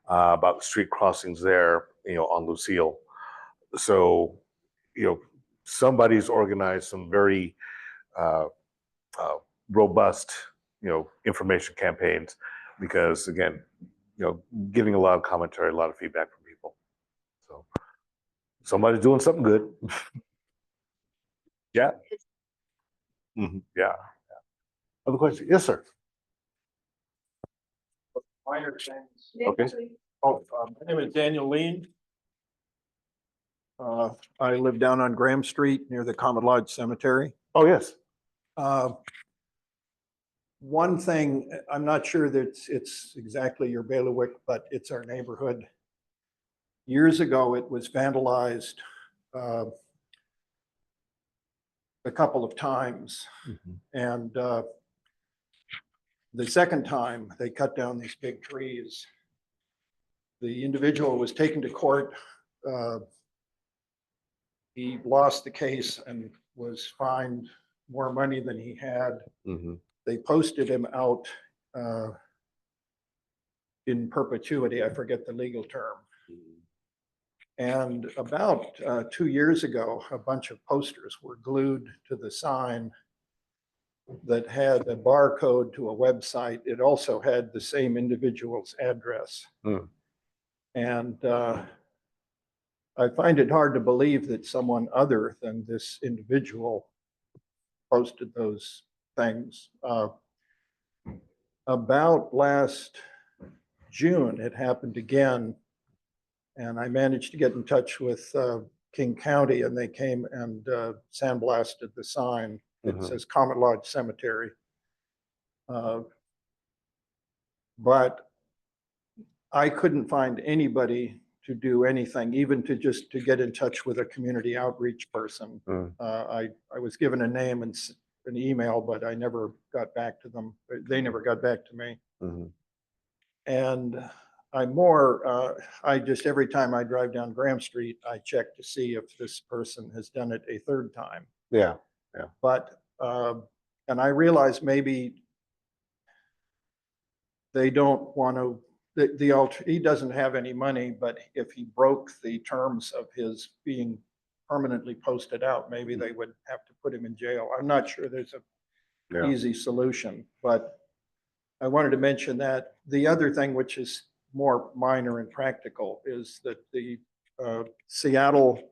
Speaker 2: about the street crossings there, on Lucille. So, somebody's organized some very robust, information campaigns, because again, getting a lot of commentary, a lot of feedback from people. So somebody's doing something good. Yeah. Yeah. Other question? Yes, sir.
Speaker 15: Minor things.
Speaker 2: Okay.
Speaker 15: My name is Daniel Lean. I live down on Graham Street near the Common Lodge Cemetery.
Speaker 2: Oh, yes.
Speaker 15: One thing, I'm not sure that it's exactly your bailiwick, but it's our neighborhood. Years ago, it was vandalized a couple of times. And the second time, they cut down these big trees. The individual was taken to court. He lost the case and was fined more money than he had. They posted him out in perpetuity. I forget the legal term. And about 2 years ago, a bunch of posters were glued to the sign that had a barcode to a website. It also had the same individual's address. And I find it hard to believe that someone other than this individual posted those things. About last June, it happened again. And I managed to get in touch with King County, and they came and sandblasted the sign. It says Comet Lodge Cemetery. But I couldn't find anybody to do anything, even to just to get in touch with a community outreach person. I was given a name and an email, but I never got back to them. They never got back to me. And I'm more, I just, every time I drive down Graham Street, I check to see if this person has done it a third time.
Speaker 2: Yeah.
Speaker 15: But, and I realize maybe they don't want to, he doesn't have any money, but if he broke the terms of his being permanently posted out, maybe they would have to put him in jail. I'm not sure there's a easy solution, but I wanted to mention that. The other thing, which is more minor and practical, is that the Seattle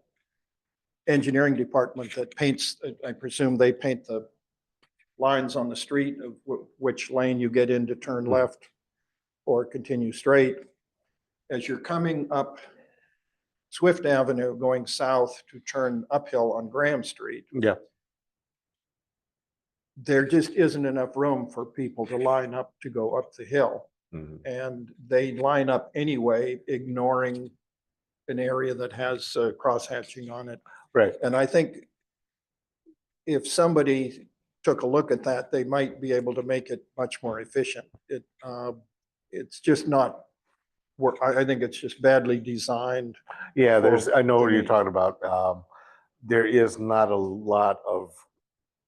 Speaker 15: engineering department that paints, I presume they paint the lines on the street of which lane you get in to turn left or continue straight. As you're coming up Swift Avenue going south to turn uphill on Graham Street, there just isn't enough room for people to line up to go up the hill. And they line up anyway, ignoring an area that has cross-hatching on it.
Speaker 2: Right.
Speaker 15: And I think if somebody took a look at that, they might be able to make it much more efficient. It's just not, I think it's just badly designed.
Speaker 2: Yeah, I know what you're talking about. There is not a lot of,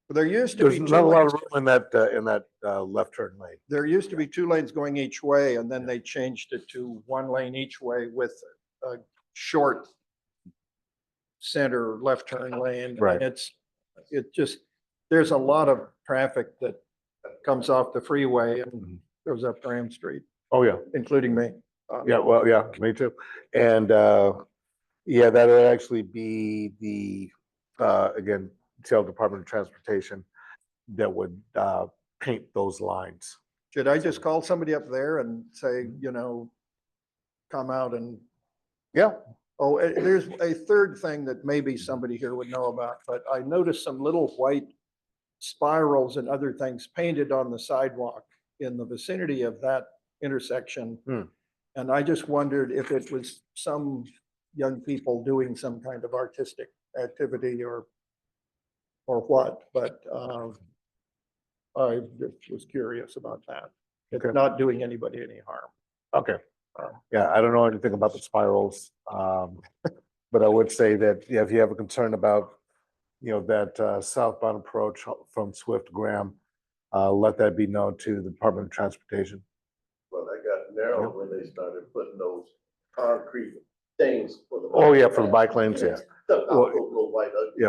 Speaker 15: There used to be
Speaker 2: there's not a lot of room in that left turn lane.
Speaker 15: There used to be 2 lanes going each way, and then they changed it to 1 lane each way with a short center left turn lane.
Speaker 2: Right.
Speaker 15: And it just, there's a lot of traffic that comes off the freeway and goes up Graham Street.
Speaker 2: Oh, yeah.
Speaker 15: Including me.
Speaker 2: Yeah, well, yeah, me too. And yeah, that would actually be the, again, Seattle Department of Transportation that would paint those lines.
Speaker 15: Should I just call somebody up there and say, come out and?
Speaker 2: Yeah.
Speaker 15: Oh, there's a third thing that maybe somebody here would know about, but I noticed some little white spirals and other things painted on the sidewalk in the vicinity of that intersection. And I just wondered if it was some young people doing some kind of artistic activity or what, but I just was curious about that. It's not doing anybody any harm.
Speaker 2: Okay. Yeah, I don't know anything about the spirals, but I would say that, yeah, if you have a concern about, that southbound approach from Swift to Graham, let that be known to the Department of Transportation.
Speaker 8: Well, I got narrow when they started putting those concrete things for the.
Speaker 2: Oh, yeah, for the bike lanes, yeah.
Speaker 8: Well, little white ugly.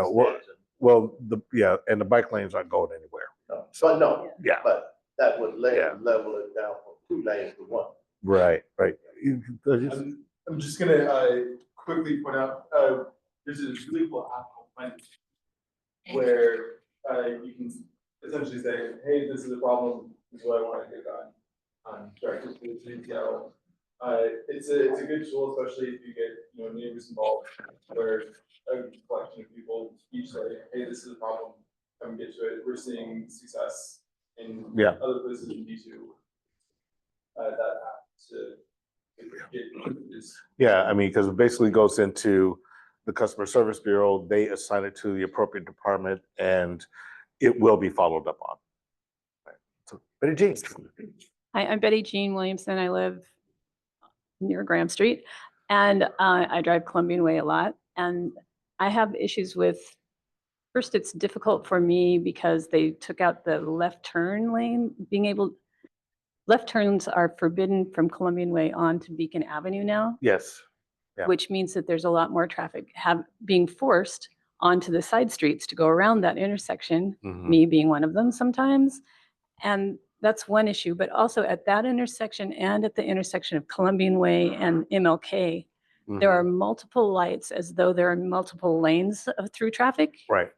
Speaker 2: Yeah, and the bike lanes aren't going anywhere.
Speaker 8: But no.
Speaker 2: Yeah.
Speaker 8: But that would level it down from 2 lanes to 1.
Speaker 2: Right.
Speaker 14: I'm just gonna quickly point out, there's a really cool app called Plan where you can essentially say, hey, this is a problem, this is what I want to get done. Directed to the city of Seattle. It's a good tool, especially if you get neighbors involved, where a collection of people each say, hey, this is a problem, come get to it. We're seeing success in other places in D2. That app to get this.
Speaker 2: Yeah, I mean, because it basically goes into the customer service bureau, they assign it to the appropriate department, and it will be followed up on. Right. So, Betty Jean.
Speaker 16: Hi, I'm Betty Jean Williamson. I live near Graham Street, and I drive Columbian Way a lot. And I have issues with, first, it's difficult for me because they took out the left turn lane. Left turns are forbidden from Columbian Way on to Beacon Avenue now.
Speaker 2: Yes.
Speaker 16: Which means that there's a lot more traffic being forced onto the side streets to go around that intersection,
Speaker 2: Mhm.
Speaker 16: me being one of them sometimes. And that's one issue, but also at that intersection and at the intersection of Columbian Way and MLK, there are multiple lights as though there are multiple lanes of through traffic.
Speaker 2: Right.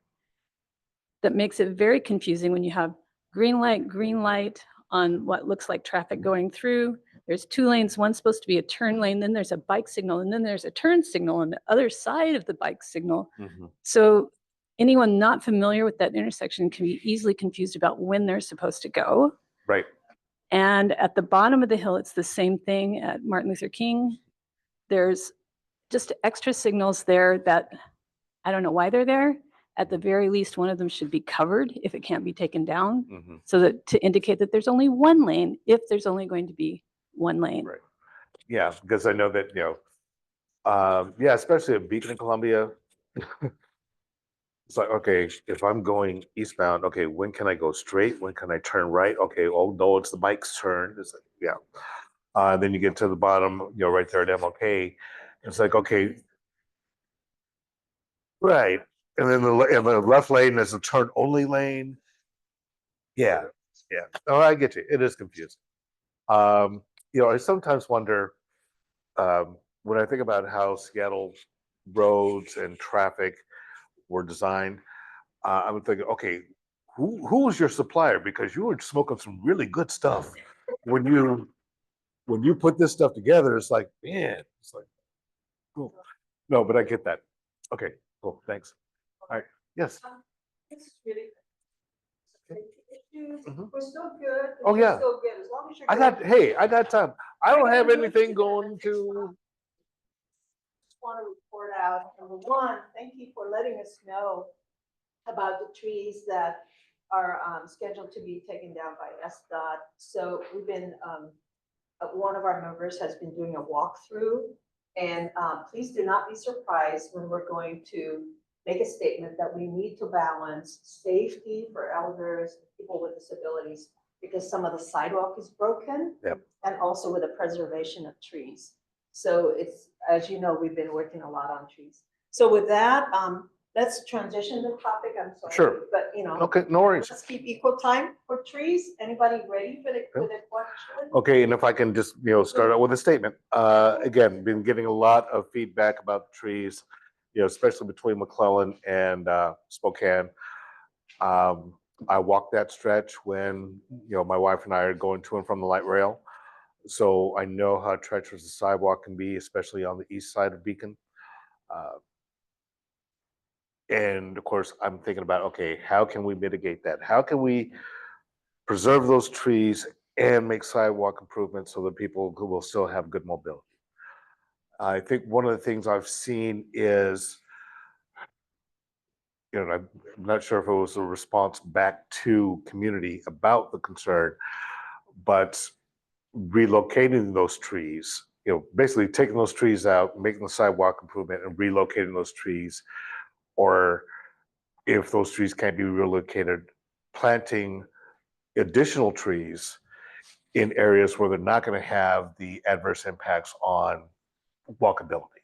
Speaker 16: That makes it very confusing when you have green light on what looks like traffic going through. There's 2 lanes, one's supposed to be a turn lane, then there's a bike signal, and then there's a turn signal on the other side of the bike signal. So anyone not familiar with that intersection can be easily confused about when they're supposed to go.
Speaker 2: Right.
Speaker 16: And at the bottom of the hill, it's the same thing at Martin Luther King. There's just extra signals there that I don't know why they're there. At the very least, one of them should be covered if it can't be taken down, so that to indicate that there's only one lane if there's only going to be one lane.
Speaker 2: Right. Yeah, because I know that, yeah, especially at Beacon and Columbia, it's like, okay, if I'm going eastbound, okay, when can I go straight? When can I turn right? Okay, oh no, it's the bike's turn. It's like, yeah. Then you get to the bottom, right there at MLK. It's like, okay, right. And then in the left lane is a turn only lane. Yeah, yeah. Oh, I get you. It is confusing. I sometimes wonder, when I think about how Seattle roads and traffic were designed, I would think, okay, who was your supplier? Because you were smoking some really good stuff when you put this stuff together. It's like, man, it's like, cool. No, but I get that. Okay, cool. Thanks. All right. Yes.
Speaker 10: This is really. Issues,
Speaker 2: Mhm.
Speaker 10: we're still good.
Speaker 2: Oh,
Speaker 10: we're
Speaker 2: yeah.
Speaker 10: Still good, as long as you're.
Speaker 2: I got time. I don't have anything going to.
Speaker 10: Want to report out, number one, thank you for letting us know about the trees that are scheduled to be taken down by SDOT. So we've been, one of our members has been doing a walkthrough, and please do not be surprised when we're going to make a statement that we need to balance safety for elders, people with disabilities, because some of the sidewalk is broken.
Speaker 2: Yep.
Speaker 10: And also with the preservation of trees. So it's, as you know, we've been working a lot on trees. So with that, let's transition the topic. I'm sorry.
Speaker 2: Sure.
Speaker 10: But
Speaker 2: Okay, no worries.
Speaker 10: let's keep equal time for trees. Anybody ready for with a question?
Speaker 2: Okay, and if I can just, start out with a statement. Again, been getting a lot of feedback about the trees, especially between McClellan and Spokane. I walk that stretch when, my wife and I are going to and from the light rail. So I know how treacherous the sidewalk can be, especially on the east side of Beacon. And of course, I'm thinking about, okay, how can we mitigate that? How can we preserve those trees and make sidewalk improvements so that people who will still have good mobility? I think one of the things I've seen is, I'm not sure if it was a response back to community about the concern, but relocating those trees, basically taking those trees out, making the sidewalk improvement and relocating those trees, or if those trees can't be relocated, planting additional trees in areas where they're not going to have the adverse impacts on walkability.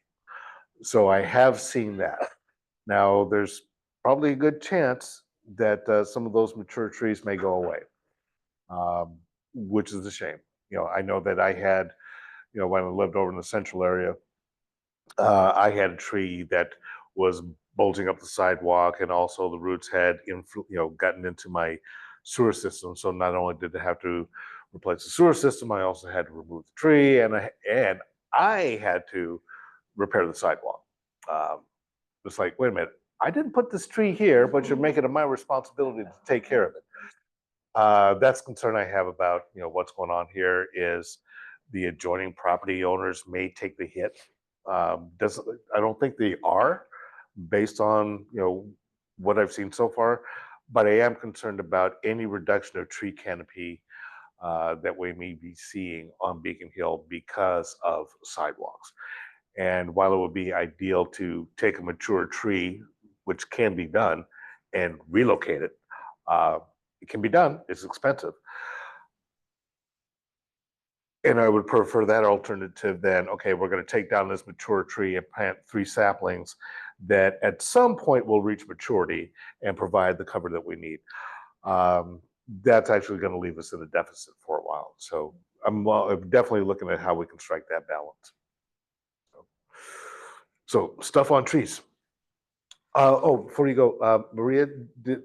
Speaker 2: So I have seen that. Now, there's probably a good chance that some of those mature trees may go away, which is a shame. I know that I had, when I lived over in the central area, I had a tree that was bulging up the sidewalk, and also the roots had gotten into my sewer system. So not only did I have to replace the sewer system, I also had to remove the tree, and I had to repair the sidewalk. It's like, wait a minute, I didn't put this tree here, but you're making it my responsibility to take care of it. That's concern I have about what's going on here is the adjoining property owners may take the hit. I don't think they are, based on what I've seen so far, but I am concerned about any reduction of tree canopy that we may be seeing on Beacon Hill because of sidewalks. And while it would be ideal to take a mature tree, which can be done, and relocate it, it can be done. It's expensive. And I would prefer that alternative than, okay, we're going to take down this mature tree and plant 3 saplings that at some point will reach maturity and provide the cover that we need. That's actually going to leave us in a deficit for a while. So I'm definitely looking at how we can strike that balance. So stuff on trees. Before you go, Maria, did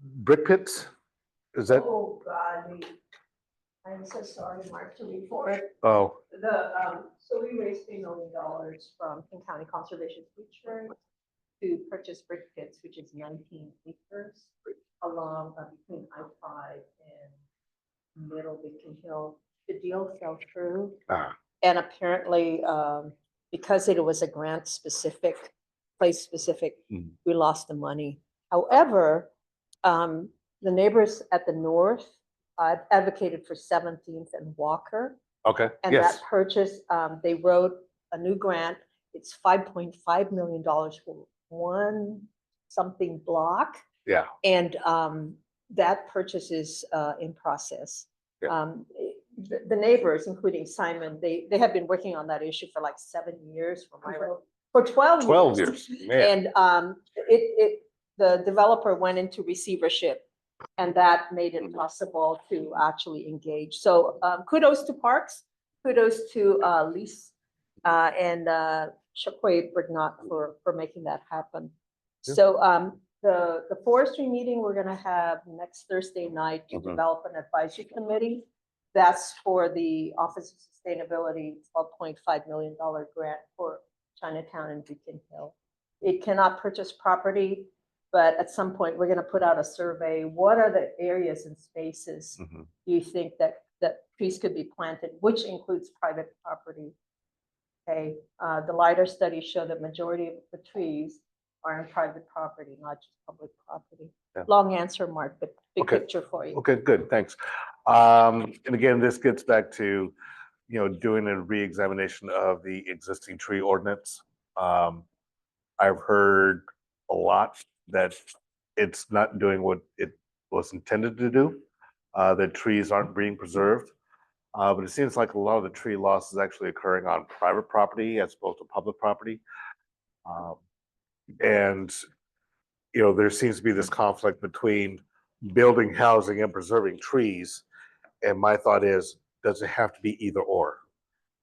Speaker 2: brick pits? Is that?
Speaker 10: Oh, God, I'm so sorry, Mark, to report.
Speaker 2: Oh,
Speaker 10: So we raised $3 million from King County Conservation Future to purchase brick pits, which is 19 acres along between I-5 and Middle Beacon Hill. The deal fell through. And apparently, because it was a grant specific, place specific, we lost the money. However, the neighbors at the north advocated for 17th and Walker.
Speaker 2: okay.
Speaker 10: And
Speaker 2: Yes.
Speaker 10: that purchase, they wrote a new grant. It's $5.5 million for one something block.
Speaker 2: Yeah.
Speaker 10: And that purchase is in process.
Speaker 2: Yeah.
Speaker 10: The neighbors, including Simon, they have been working on that issue for like 7 years for 12 years.
Speaker 2: 12 years. Man.
Speaker 10: And the developer went into receivership, and that made it possible to actually engage. So kudos to Parks, kudos to Lise and Shaquay Brignot for making that happen.
Speaker 2: Yeah.
Speaker 10: So the forestry meeting we're gonna have next Thursday night to develop an advisory committee. That's for the Office of Sustainability, $12.5 million grant for Chinatown and Beacon Hill. It cannot purchase property, but at some point we're gonna put out a survey. What are the areas and spaces you think that trees could be planted, which includes private property? Okay, the LiDAR studies show that majority of the trees are in private property, not just public property.
Speaker 2: Yeah.
Speaker 10: Long answer, Mark, but big
Speaker 2: Okay.
Speaker 10: picture for you.
Speaker 2: Okay, good, thanks. And again, this gets back to, doing a re-examination of the existing tree ordinance. I've heard a lot that it's not doing what it was intended to do, that trees aren't being preserved. But it seems like a lot of the tree loss is actually occurring on private property as opposed to public property. And there seems to be this conflict between building housing and preserving trees. And my thought is, does it have to be either or?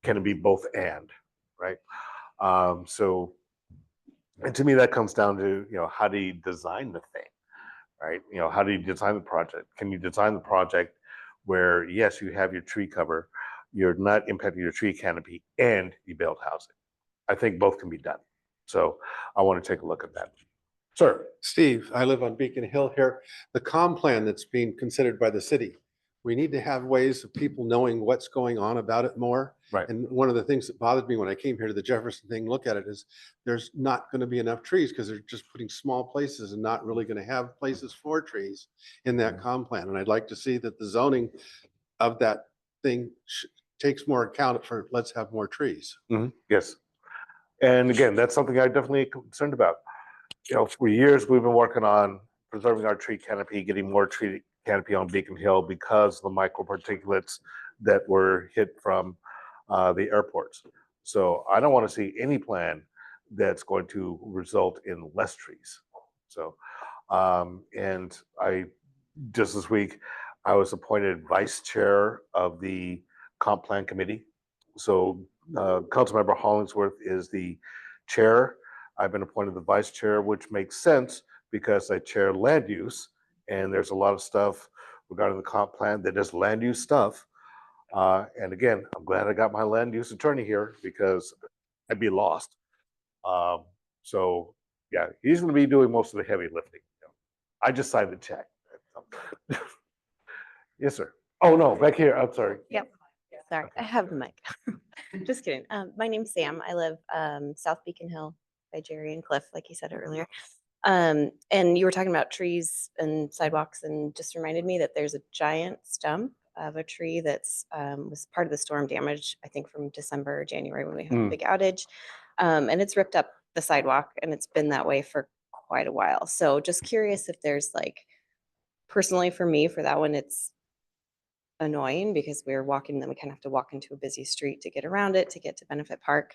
Speaker 2: Can it be both and, right? And to me, that comes down to, how do you design the thing, right? How do you design the project? Can you design the project where, yes, you have your tree cover, you're not impacting your tree canopy, and you build housing? I think both can be done. So I want to take a look at that. Sir.
Speaker 17: Steve, I live on Beacon Hill here. The comm plan that's being considered by the city, we need to have ways of people knowing what's going on about it more.
Speaker 2: Right.
Speaker 17: And one of the things that bothered me when I came here to the Jefferson thing, look at it, is there's not going to be enough trees because they're just putting small places and not really going to have places for trees in that comm plan. And I'd like to see that the zoning of that thing takes more account for, let's have more trees.
Speaker 2: Yes. And again, that's something I'm definitely concerned about. For years, we've been working on preserving our tree canopy, getting more tree canopy on Beacon Hill because of the microparticulates that were hit from the airports. So I don't want to see any plan that's going to result in less trees. So, and just this week, I was appointed vice chair of the comp plan committee. So Councilmember Hollingsworth is the chair. I've been appointed the vice chair, which makes sense because I chair land use, and there's a lot of stuff regarding the comp plan that is land use stuff. And again, I'm glad I got my land use attorney here because I'd be lost. So yeah, he's going to be doing most of the heavy lifting. I just signed the check. Yes, sir. Oh no, back here. I'm sorry.
Speaker 18: Yep. Sorry, I have the mic. Just kidding. My name's Sam. I live South Beacon Hill by Jerry and Cliff, like you said earlier. And you were talking about trees and sidewalks, and just reminded me that there's a giant stump of a tree that's was part of the storm damage, I think from December or January when we had a big outage. And it's ripped up the sidewalk, and it's been that way for quite a while. So just curious if there's personally for me, for that one, it's annoying because we're walking, then we kind of have to walk into a busy street to get around it, to get to Benefit Park.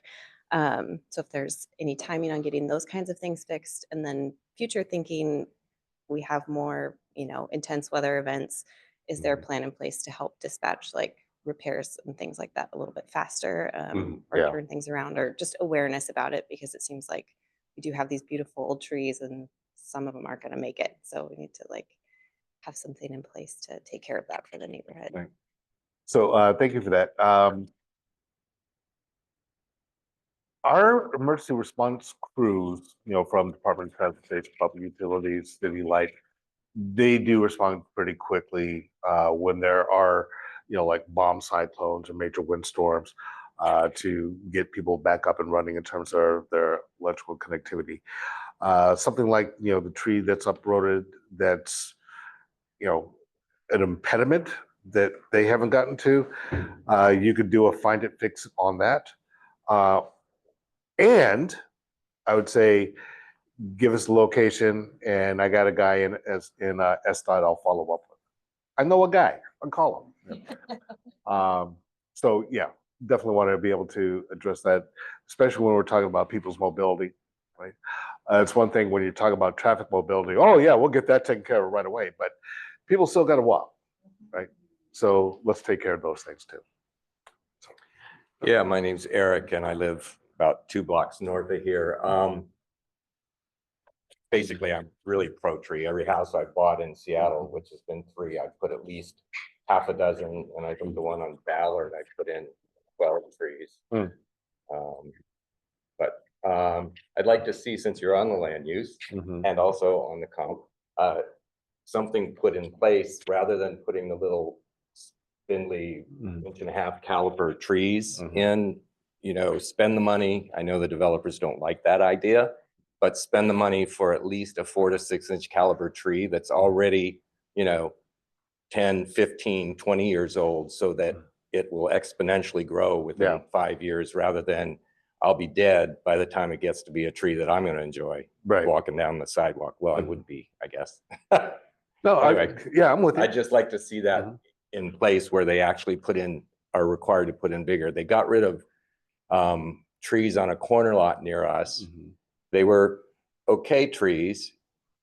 Speaker 18: So if there's any timing on getting those kinds of things fixed, and then future thinking, we have more, intense weather events. Is there a plan in place to help dispatch like repairs and things like that a little bit faster, or
Speaker 2: yeah.
Speaker 18: turn things around, or just awareness about it? Because it seems like we do have these beautiful old trees and some of them aren't going to make it. So we need to like have something in place to take care of that for the neighborhood.
Speaker 2: Right. So thank you for that. Our emergency response crews, from Department of Transportation, Public Utilities, City Light, they do respond pretty quickly when there are, like bomb cyclones or major windstorms to get people back up and running in terms of their electrical connectivity. Something like, the tree that's uprooted, that's, an impediment that they haven't gotten to, you could do a find it, fix it on that. And I would say, give us the location, and I got a guy in SDOT I'll follow up with. I know a guy. I'll call him. So yeah, definitely want to be able to address that, especially when we're talking about people's mobility, right? It's one thing when you talk about traffic mobility. Oh yeah, we'll get that taken care of right away, but people still got to walk, right? So let's take care of those things too.
Speaker 19: Yeah, my name's Eric and I live about 2 blocks north of here. Basically, I'm really pro tree. Every house I bought in Seattle, which has been 3, I've put at least half a dozen, and I think the one on Ballard, I put in 12 trees. But I'd like to see, since you're on the land use and also on the comp, something put in place rather than putting the little spindly 1.5 caliber trees in, spend the money. I know the developers don't like that idea, but spend the money for at least a 4 to 6 inch caliber tree that's already, 10, 15, 20 years old, so that it will exponentially grow within 5 years, rather than I'll be dead by the time it gets to be a tree that I'm going to enjoy walking down the sidewalk. Well, I would be, I guess.
Speaker 2: No,
Speaker 19: anyway,
Speaker 2: I'm with you.
Speaker 19: I'd just like to see that in place where they actually are required to put in bigger. They got rid of trees on a corner lot near us. They were okay trees,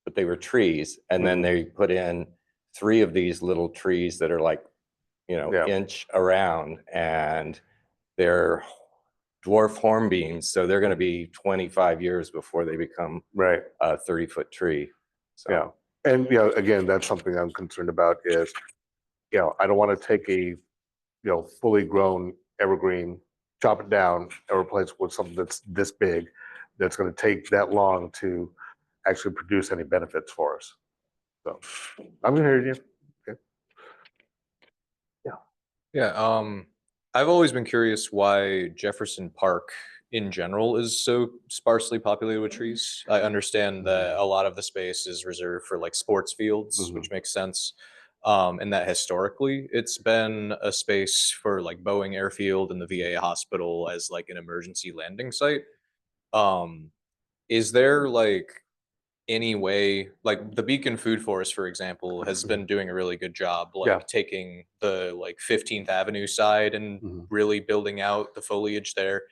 Speaker 19: but they were trees. And then they put in 3 of these little trees that are like, inch around, and they're dwarf hornbeams. So they're going to be 25 years before they become a 30-foot tree. So.
Speaker 2: Yeah. And, again, that's something I'm concerned about is, I don't want to take a, fully grown evergreen, chop it down and replace it with something that's this big, that's going to take that long to actually produce any benefits for us. So I'm going to hear you. Okay.
Speaker 5: Yeah, I've always been curious why Jefferson Park in general is so sparsely populated with trees. I understand that a lot of the space is reserved for like sports fields, which makes sense. And that historically it's been a space for like Boeing Airfield and the VA hospital as like an emergency landing site. Is there like any way, like the Beacon Food Forest, for example, has been doing a really good job, like taking the like 15th Avenue side and really building out the foliage there.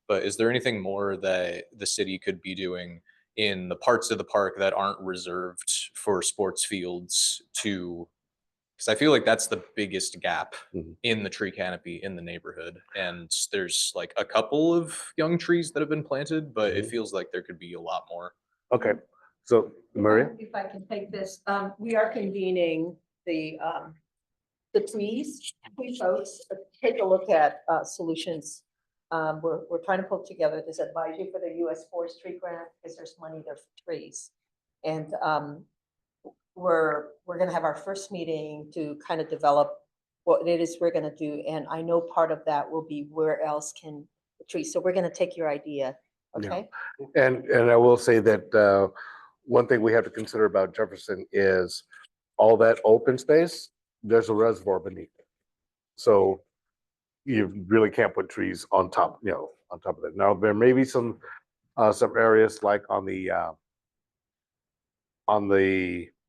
Speaker 5: But is there anything more that the city could be doing in the parts of the park that aren't reserved for sports fields to, because I feel like that's the biggest gap in the tree canopy in the neighborhood. And there's like a couple of young trees that have been planted, but it feels like there could be a lot more.
Speaker 2: Okay. So Maria?
Speaker 10: If I can take this, we are convening the trees. We folks take a look at solutions. We're trying to pull together this advisory for the U.S. Forestry Grant, because there's money there for trees. And we're going to have our first meeting to kind of develop what it is we're going to do. And I know part of that will be where else can the trees. So we're going to take your idea. Okay.
Speaker 2: Yeah. And I will say that one thing we have to consider about Jefferson is all that open space, there's a reservoir beneath it. So you really can't put trees on top, on top of it. Now, there may be some areas like on the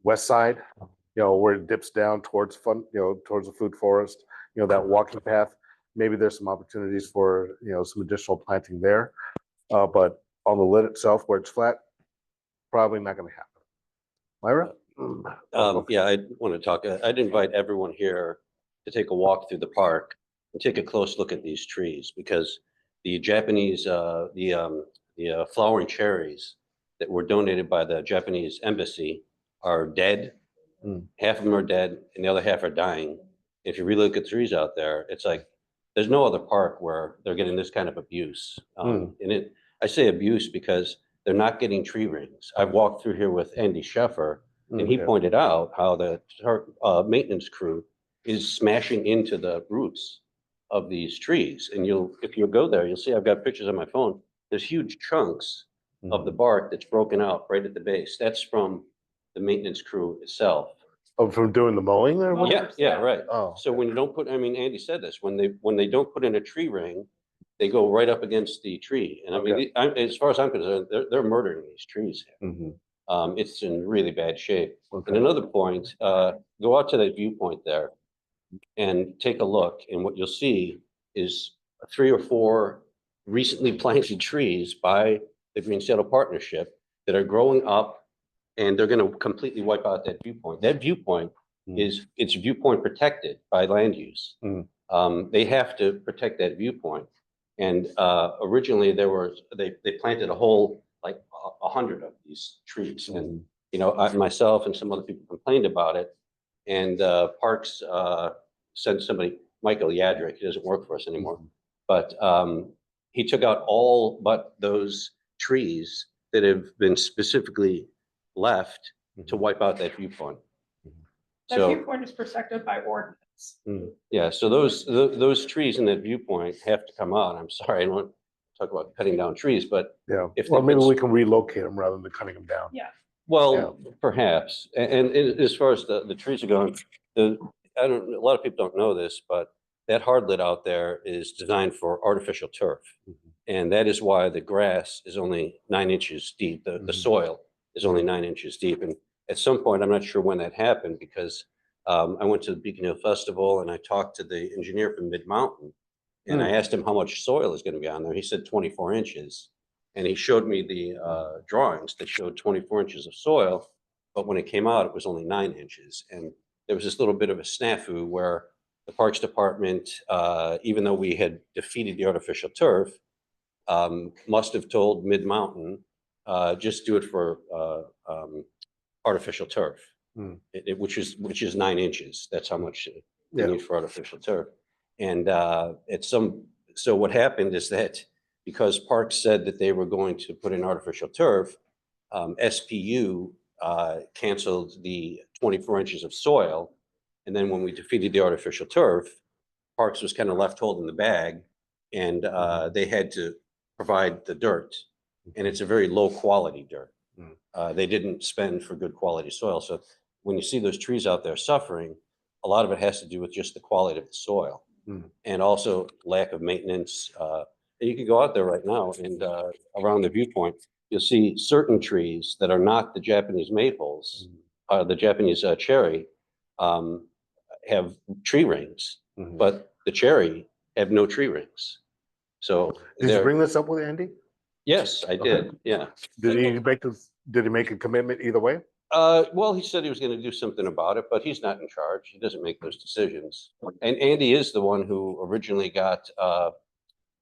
Speaker 2: west side, where it dips down towards towards the food forest, that walking path. Maybe there's some opportunities for, some additional planting there. But on the lid itself, where it's flat, probably not gonna happen. Myra?
Speaker 20: Yeah, I want to talk, I'd invite everyone here to take a walk through the park and take a close look at these trees, because the Japanese, the flowering cherries that were donated by the Japanese embassy are dead. Half of them are dead and the other half are dying. If you really look at the trees out there, it's like, there's no other park where they're getting this kind of abuse. And I say abuse because they're not getting tree rings. I've walked through here with Andy Sheffer, and he
Speaker 2: Yeah.
Speaker 20: pointed out how the maintenance crew is smashing into the roots of these trees. And if you'll go there, you'll see, I've got pictures on my phone. There's huge chunks of the bark that's broken out right at the base. That's from the maintenance crew itself.
Speaker 2: Oh, from doing the mowing there?
Speaker 20: Yeah, right.
Speaker 2: Oh,
Speaker 20: So when you don't put, I mean, Andy said this, when they don't put in a tree ring, they go right up against the tree. And I mean, as far as I'm concerned, they're murdering these trees here. It's in really bad shape. And another point, go out to that viewpoint there and take a look, and what you'll see is 3 or 4 recently planted trees by the Green Saddle Partnership that are growing up, and they're gonna completely wipe out that viewpoint. That viewpoint it's viewpoint protected by land use. They have to protect that viewpoint. And originally they planted a whole, like 100 of these trees. And, you know, myself and some other people complained about it. And Parks sent somebody, Michael Yadrick, he doesn't work for us anymore. But he took out all but those trees that have been specifically left to wipe out that viewpoint.
Speaker 21: That viewpoint is protected by ordinance.
Speaker 20: Yeah, so those trees in that viewpoint have to come out. I'm sorry, I don't want to talk about cutting down trees, but
Speaker 2: Yeah,
Speaker 20: if
Speaker 2: well,
Speaker 20: they
Speaker 2: maybe
Speaker 20: could-
Speaker 2: we can relocate them rather than cutting them down.
Speaker 21: Yeah.
Speaker 20: Well, perhaps. And as far as the trees are going, a lot of people don't know this, but that hardwood out there is designed for artificial turf. And that is why the grass is only 9 inches deep. The soil is only 9 inches deep. And at some point, I'm not sure when that happened, because I went to the Beacon Hill Festival and I talked to the engineer from Mid-Mountain. And I asked him how much soil is going to be on there. He said 24 inches. And he showed me the drawings that showed 24 inches of soil. But when it came out, it was only 9 inches. And there was this little bit of a snafu where the Parks Department, even though we had defeated the artificial turf, must have told Mid-Mountain, just do it for artificial turf, which is 9 inches. That's how much you need for artificial turf. And so what happened is that because Parks said that they were going to put in artificial turf, SPU canceled the 24 inches of soil. And then when we defeated the artificial turf, Parks was kind of left holding the bag, and they had to provide the dirt. And it's a very low quality dirt. They didn't spend for good quality soil. So when you see those trees out there suffering, a lot of it has to do with just the quality of the soil and also lack of maintenance. And you can go out there right now and around the viewpoint, you'll see certain trees that are not the Japanese maples, the Japanese cherry, have tree rings, but the cherry have no tree rings. So
Speaker 2: Did you bring this up with Andy?
Speaker 20: Yes, I did. Yeah.
Speaker 2: Did he make a commitment either way?
Speaker 20: Well, he said he was going to do something about it, but he's not in charge. He doesn't make those decisions. And Andy is the one who originally got,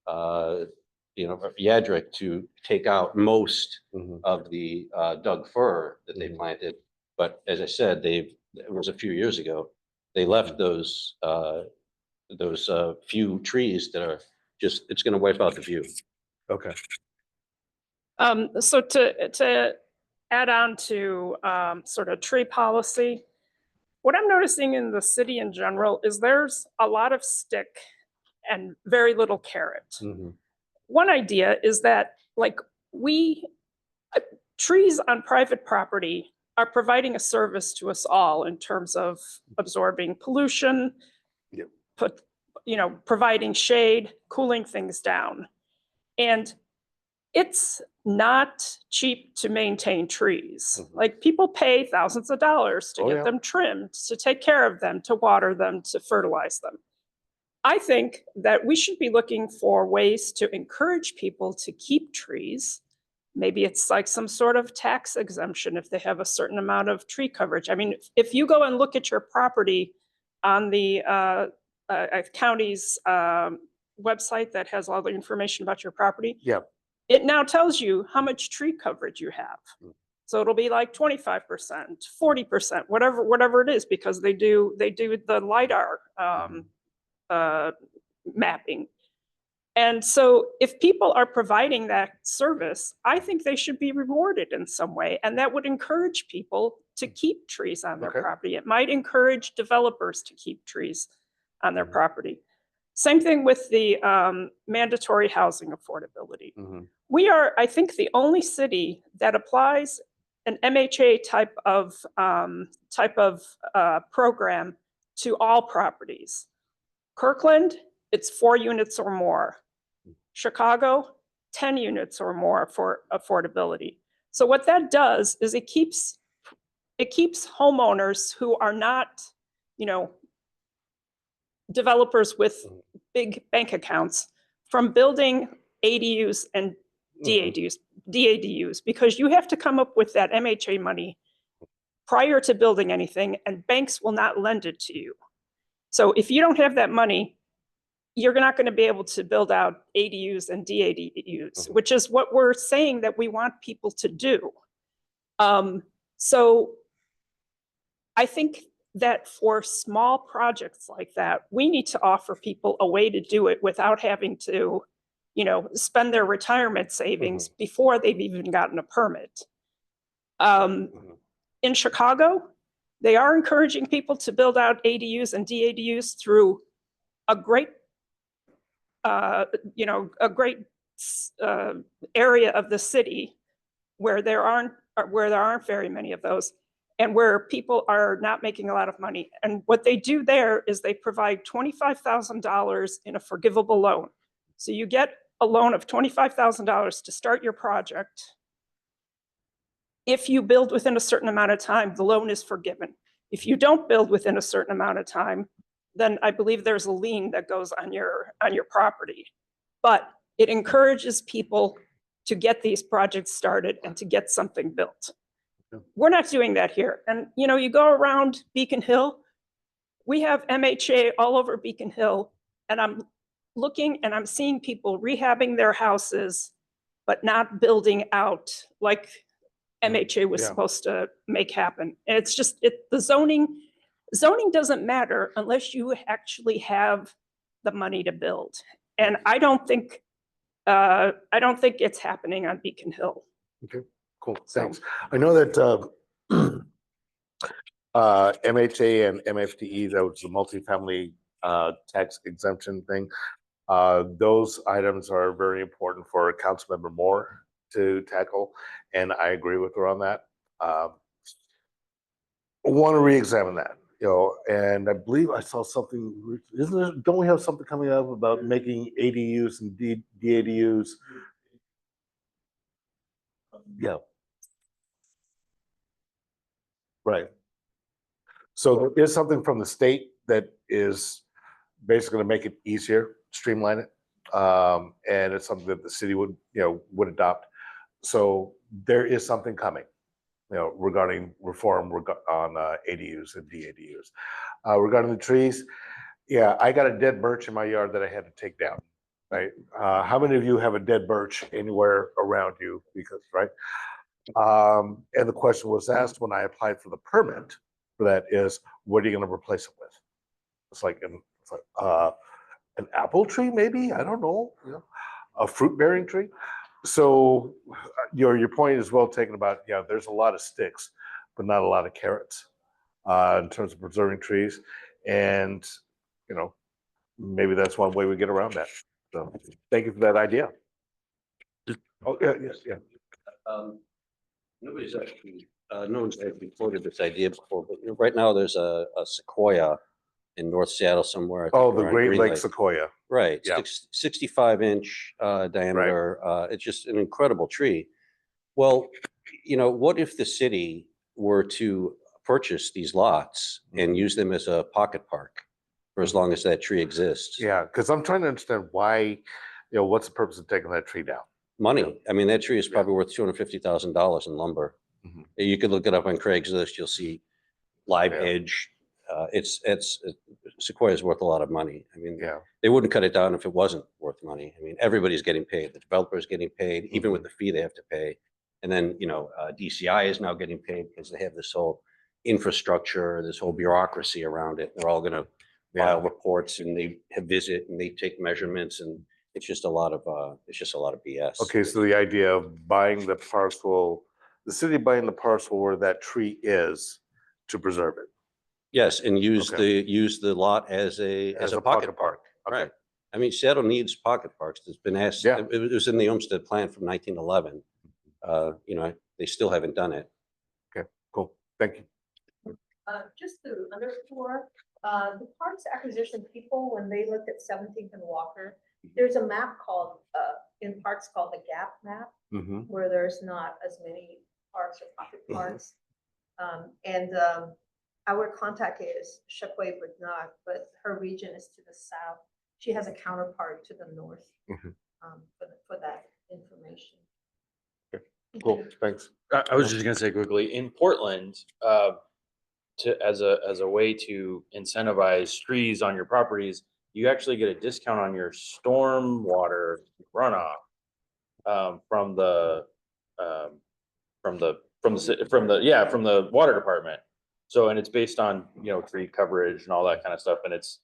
Speaker 20: Yadrick to take out most of the Doug fir that they planted. But as I said, it was a few years ago. They left those few trees that are just, it's going to wipe out the view.
Speaker 2: Okay.
Speaker 21: So to add on to sort of tree policy, what I'm noticing in the city in general is there's a lot of stick and very little carrot. One idea is that, like, trees on private property are providing a service to us all in terms of absorbing pollution, providing shade, cooling things down. And it's not cheap to maintain trees. Like, people pay thousands of dollars to get them trimmed, to take care of them, to water them, to fertilize them. I think that we should be looking for ways to encourage people to keep trees. Maybe it's like some sort of tax exemption if they have a certain amount of tree coverage. I mean, if you go and look at your property on the county's website that has all the information about your property,
Speaker 2: Yeah.
Speaker 21: it now tells you how much tree coverage you have. So it'll be like 25%, 40%, whatever it is, because they do the LiDAR mapping. And so if people are providing that service, I think they should be rewarded in some way. And that would encourage people to keep trees on their property. It might encourage developers to keep trees on their property. Same thing with the mandatory housing affordability. We are, I think, the only city that applies an MHA type of program to all properties. Kirkland, it's 4 units or more. Chicago, 10 units or more for affordability. So what that does is it keeps homeowners who are not, developers with big bank accounts from building ADUs and DADUs, because you have to come up with that MHA money prior to building anything, and banks will not lend it to you. So if you don't have that money, you're not going to be able to build out ADUs and DADUs, which is what we're saying that we want people to do. So I think that for small projects like that, we need to offer people a way to do it without having to, spend their retirement savings before they've even gotten a permit. In Chicago, they are encouraging people to build out ADUs and DADUs through a great area of the city where there aren't very many of those, and where people are not making a lot of money. And what they do there is they provide $25,000 in a forgivable loan. So you get a loan of $25,000 to start your project. If you build within a certain amount of time, the loan is forgiven. If you don't build within a certain amount of time, then I believe there's a lien that goes on your property. But it encourages people to get these projects started and to get something built. We're not doing that here. And you go around Beacon Hill, we have MHA all over Beacon Hill, and I'm looking and I'm seeing people rehabbing their houses, but not building out like MHA was supposed to make happen. And it's just, the zoning doesn't matter unless you actually have the money to build. And I don't think it's happening on Beacon Hill.
Speaker 2: Okay, cool, thanks. I know that MHA and MFTE, that was the multifamily tax exemption thing. Those items are very important for Councilmember Moore to tackle, and I agree with her on that. Want to re-examine that, and I believe I saw something. Don't we have something coming up about making ADUs and DADUs? Yeah. Right. So there is something from the state that is basically going to make it easier, streamline it, and it's something that the city would adopt. So there is something coming, regarding reform on ADUs and DADUs. Regarding the trees, yeah, I got a dead birch in my yard that I had to take down. Right? How many of you have a dead birch anywhere around you? Because and the question was asked when I applied for the permit for that is, what are you going to replace it with? It's like an apple tree, maybe, I don't know, a fruit bearing tree. So your point is well taken about, there's a lot of sticks, but not a lot of carrots in terms of preserving trees. And, maybe that's one way we get around that. So thank you for that idea. Oh, yeah, yes, yeah.
Speaker 20: Nobody's actually, no one's actually quoted this idea before, but right now there's a sequoia in North Seattle somewhere. I think
Speaker 2: Oh, the
Speaker 20: around
Speaker 2: Great
Speaker 20: Green
Speaker 2: Lake
Speaker 20: Lake.
Speaker 2: sequoia.
Speaker 20: Right,
Speaker 2: Yeah.
Speaker 20: 65-inch diameter. It's just an incredible tree. Well, what if the city were to purchase these lots and use them as a pocket park? for as long as that tree exists.
Speaker 2: Yeah, because I'm trying to understand why, what's the purpose of taking that tree down?
Speaker 20: Money. I mean, that tree is probably worth $250,000 in lumber.
Speaker 2: Mhm.
Speaker 20: You could look it up on Craigslist. You'll see live
Speaker 2: Yeah.
Speaker 20: edge. Sequoia is worth a lot of money. I mean,
Speaker 2: Yeah.
Speaker 20: they wouldn't cut it down if it wasn't worth money. I mean, everybody's getting paid. The developer's getting paid, even with the fee they have to pay. And then, DCI is now getting paid because they have this whole infrastructure, this whole bureaucracy around it. They're all going to file reports and they visit and they take measurements, and it's just a lot of BS.
Speaker 2: Okay, so the idea of buying the parcel, the city buying the parcel where that tree is to preserve it.
Speaker 20: Yes, and use
Speaker 2: Okay.
Speaker 20: the lot as a pocket park.
Speaker 2: Okay.
Speaker 20: Right. I mean, Seattle needs pocket parks. It's been asked,
Speaker 2: Yeah.
Speaker 20: it was in the Olmsted plan from 1911. They still haven't done it.
Speaker 2: Okay, cool. Thank you.
Speaker 10: Just to underscore, the parks acquisition people, when they looked at 17th and Walker, there's a map called, in parks called the gap map,
Speaker 2: Mm-hmm.
Speaker 10: where there's not as many parks or pocket parks. Our contact is Shakwe Bernard, but her region is to the south. She has a counterpart to the north
Speaker 2: Mhm.
Speaker 10: for that information.
Speaker 2: Cool, thanks.
Speaker 6: I was just gonna say quickly, in Portland, as a way to incentivize trees on your properties, you actually get a discount on your storm water runoff from the water department. So, and it's based on, tree coverage and all that kind of stuff. And it's,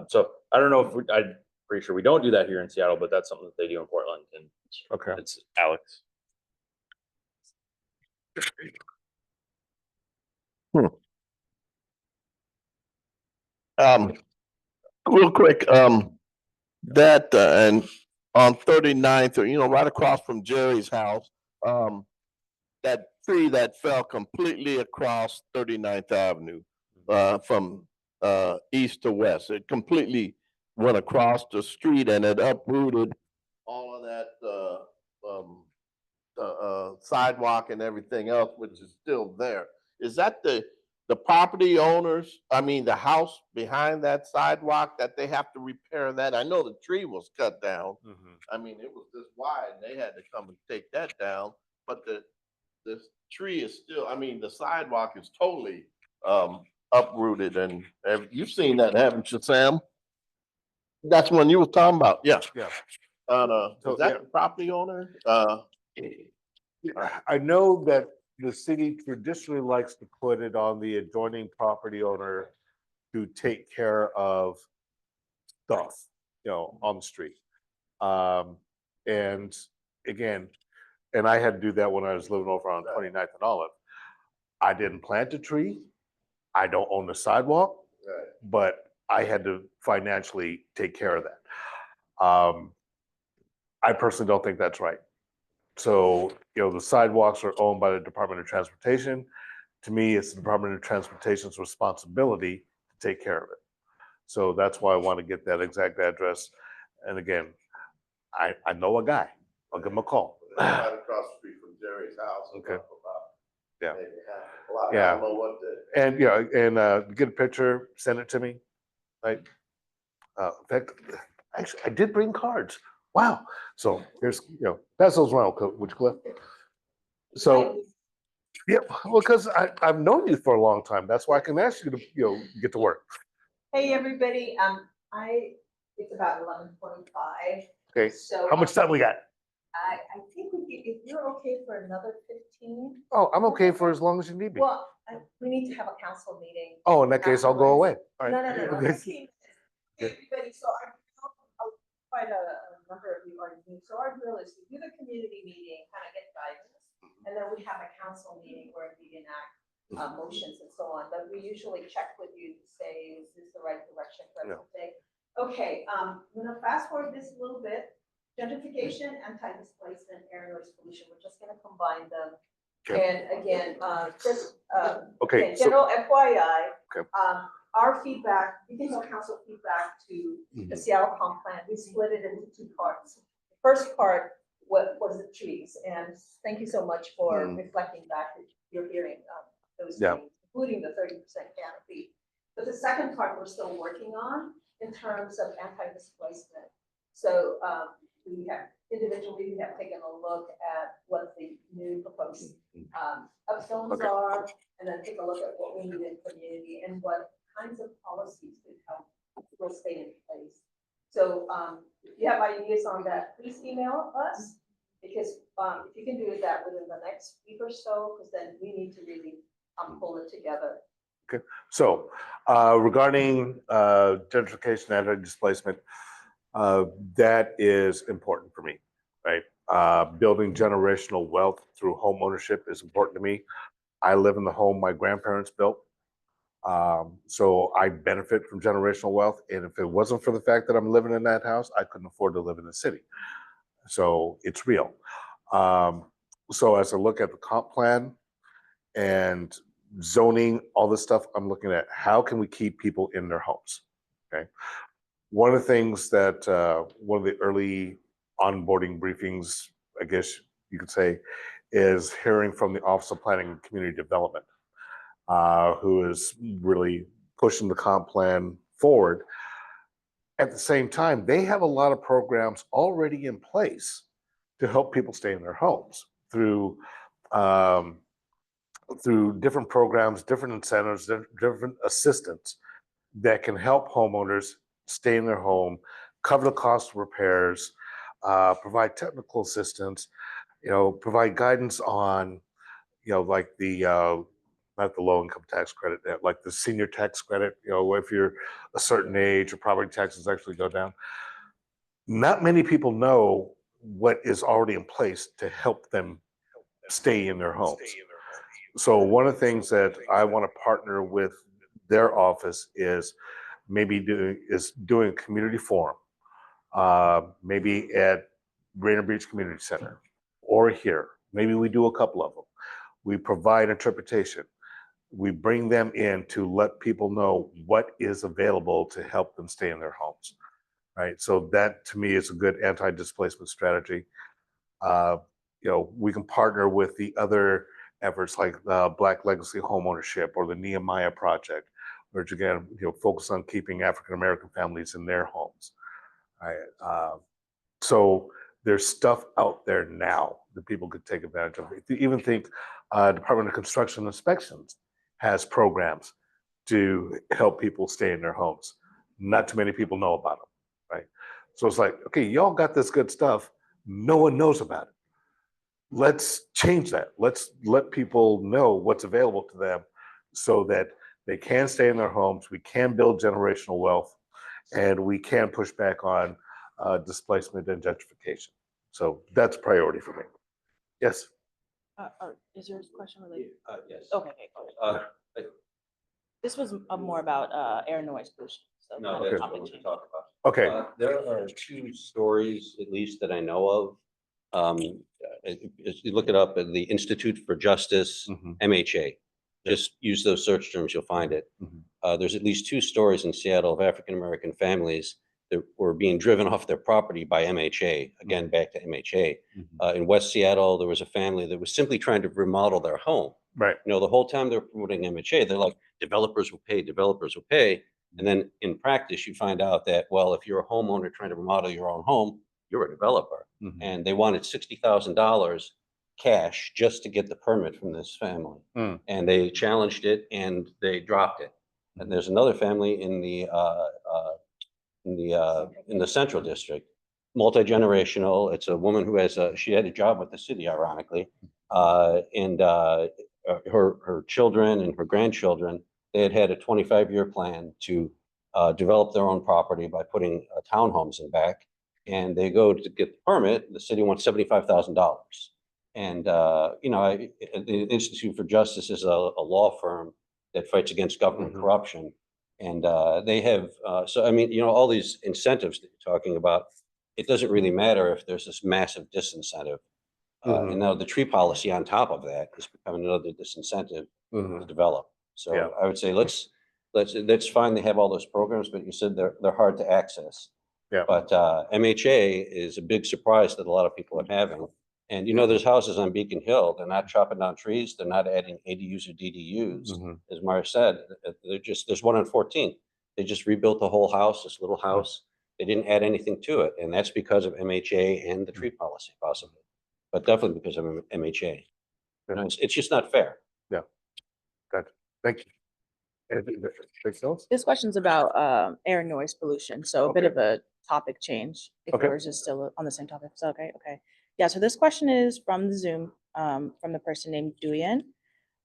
Speaker 6: so I don't know if I'm pretty sure we don't do that here in Seattle, but that's something that they do in Portland. And
Speaker 2: Okay.
Speaker 6: it's Alex.
Speaker 8: Real quick, that, and on 39th, right across from Jerry's house, that tree that fell completely across 39th Avenue, from, east to west, it completely went across the street and it uprooted all of that, sidewalk and everything else, which is still there. Is that the property owners, I mean, the house behind that sidewalk, that they have to repair that? I know the tree was cut down. I mean, it was this wide, they had to come and take that down, but the tree is still, I mean, the sidewalk is totally, uprooted, and you've seen that, haven't you, Sam? That's one you were talking about, yeah.
Speaker 2: Yeah.
Speaker 8: Is that the property owner?
Speaker 2: I know that the city traditionally likes to put it on the adjoining property owner to take care of stuff, on the street. And again, and I had to do that when I was living over on 29th and Olive. I didn't plant a tree. I don't own the sidewalk,
Speaker 8: Right.
Speaker 2: but I had to financially take care of that. I personally don't think that's right. So, the sidewalks are owned by the Department of Transportation. To me, it's the Department of Transportation's responsibility to take care of it. So that's why I want to get that exact address. And again, I know a guy. I'll give him a call.
Speaker 8: Right across the street from Jerry's house.
Speaker 2: Okay. Yeah.
Speaker 8: Maybe half a block. I
Speaker 2: Yeah.
Speaker 8: don't know what the.
Speaker 2: And get a picture, send it to me. Right. In fact, actually, I did bring cards. Wow. So here's, pass those around, Coach Cliff. So, yeah, well, because I've known you for a long time. That's why I can ask you to, get to work.
Speaker 10: Hey, everybody, it's about 11:25.
Speaker 2: Okay.
Speaker 10: So.
Speaker 2: How much time we got?
Speaker 10: I think if you're okay for another 15.
Speaker 2: Oh, I'm okay for as long as you need me.
Speaker 10: Well, we need to have a council meeting.
Speaker 2: Oh, in that case, I'll go away. All right.
Speaker 10: No.
Speaker 2: Okay.
Speaker 10: 15 minutes. Everybody, so quite a number of you already knew. So our drill is to do the community meeting, kind of get guidance, and then we have a council meeting where we enact motions and so on. But we usually check with you to say, is this the right direction for us to take? Okay, I'm gonna fast forward this a little bit. Gentrification, anti-displacement, air noise pollution. We're just gonna combine them.
Speaker 2: Okay.
Speaker 10: And again, just
Speaker 2: Okay,
Speaker 10: again,
Speaker 2: so-
Speaker 10: general FYI.
Speaker 2: Okay.
Speaker 10: Our feedback, regional council feedback to the Seattle comp plan, we split it into two parts. The first part was the trees, and thank you so much for reflecting back that you're hearing those
Speaker 2: Yeah.
Speaker 10: things, including the 30% canopy. But the second part we're still working on in terms of anti-displacement. So we have individually, we have taken a look at what the new proposed upzones are, and then take a look at what we need in community and what kinds of policies could help will stay in place. So if you have ideas on that, please email us, because if you can do that within the next week or so, because then we need to really pull it together.
Speaker 2: Okay, so regarding gentrification and anti-displacement, that is important for me, right? Building generational wealth through home ownership is important to me. I live in the home my grandparents built, so I benefit from generational wealth. And if it wasn't for the fact that I'm living in that house, I couldn't afford to live in the city. So it's real. So as I look at the comp plan and zoning, all this stuff, I'm looking at how can we keep people in their homes, okay? One of the things that one of the early onboarding briefings, I guess you could say, is hearing from the Office of Planning and Community Development, who is really pushing the comp plan forward. At the same time, they have a lot of programs already in place to help people stay in their homes through different programs, different incentives, different assistance that can help homeowners stay in their home, cover the cost of repairs, provide technical assistance, provide guidance on, like the not the low income tax credit, like the senior tax credit. If you're a certain age, your property taxes actually go down. Not many people know what is already in place to help them stay in their homes. So one of the things that I want to partner with their office is maybe doing a community forum, maybe at Rainier Beach Community Center or here. Maybe we do a couple of them. We provide interpretation. We bring them in to let people know what is available to help them stay in their homes, right? So that to me is a good anti-displacement strategy. We can partner with the other efforts like Black Legacy Homeownership or the Nehemiah Project, which again, focus on keeping African American families in their homes. Right? So there's stuff out there now that people could take advantage of. If you even think Department of Construction Inspections has programs to help people stay in their homes. Not too many people know about them, right? So it's like, okay, y'all got this good stuff. No one knows about it. Let's change that. Let's let people know what's available to them so that they can stay in their homes, we can build generational wealth, and we can push back on displacement and gentrification. So that's a priority for me. Yes?
Speaker 9: Is your question related?
Speaker 20: Yes.
Speaker 9: Okay, this was more about air noise pollution. So
Speaker 20: No,
Speaker 9: kind of
Speaker 20: that's
Speaker 9: topic
Speaker 20: what we're
Speaker 9: change.
Speaker 20: talking about.
Speaker 2: Okay.
Speaker 20: There are two stories, at least that I know of. If you look it up at the Institute for Justice, MHA. Just use those search terms, you'll find it. There's at least two stories in Seattle of African American families that were being driven off their property by MHA. Again, back to MHA. In West Seattle, there was a family that was simply trying to remodel their home.
Speaker 2: Right.
Speaker 20: The whole time they're promoting MHA, they're like, developers will pay, developers will pay. And then in practice, you find out that, well, if you're a homeowner trying to remodel your own home, you're a developer. And they wanted $60,000 cash just to get the permit from this family. And they challenged it and they dropped it. And there's another family in the Central District, multi-generational. It's a woman who she had a job with the city, ironically, and her children and her grandchildren, they had a 25-year plan to develop their own property by putting townhomes in back. And they go to get the permit. The city wants $75,000. And the Institute for Justice is a law firm that fights against government corruption. And they have, all these incentives that you're talking about, it doesn't really matter if there's this massive disincentive. And now the tree policy on top of that is becoming another disincentive to develop. So I would say that's fine. They have all those programs, but you said they're hard to access.
Speaker 2: Yeah.
Speaker 20: But MHA is a big surprise that a lot of people are having. And you know, there's houses on Beacon Hill, they're not chopping down trees, they're not adding ADUs or DDUs. As Mara said, there's one on 14th. They just rebuilt the whole house, this little house. They didn't add anything to it, and that's because of MHA and the tree policy possibly, but definitely because of MHA. You know, it's just not fair.
Speaker 2: Yeah. Gotcha. Thank you. Anything else?
Speaker 9: This question's about air and noise pollution, so a bit of a topic change. If
Speaker 2: Okay.
Speaker 9: yours is still on the same topic, so okay, okay. Yeah, so this question is from the Zoom, from the person named Duyan.